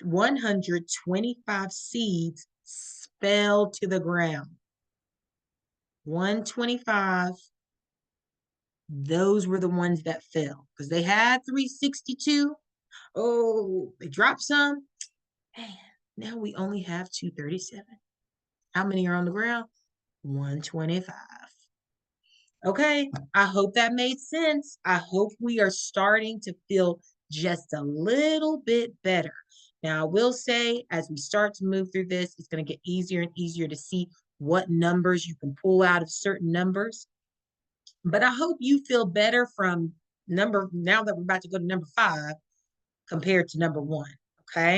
125 seeds fell to the ground. 125, those were the ones that fell because they had 362. Oh, they dropped some. Man, now we only have 237. How many are on the ground? 125. Okay, I hope that made sense. I hope we are starting to feel just a little bit better. Now, I will say, as we start to move through this, it's going to get easier and easier to see what numbers you can pull out of certain numbers. But I hope you feel better from now that we're about to go to number 5 compared to number 1. Okay.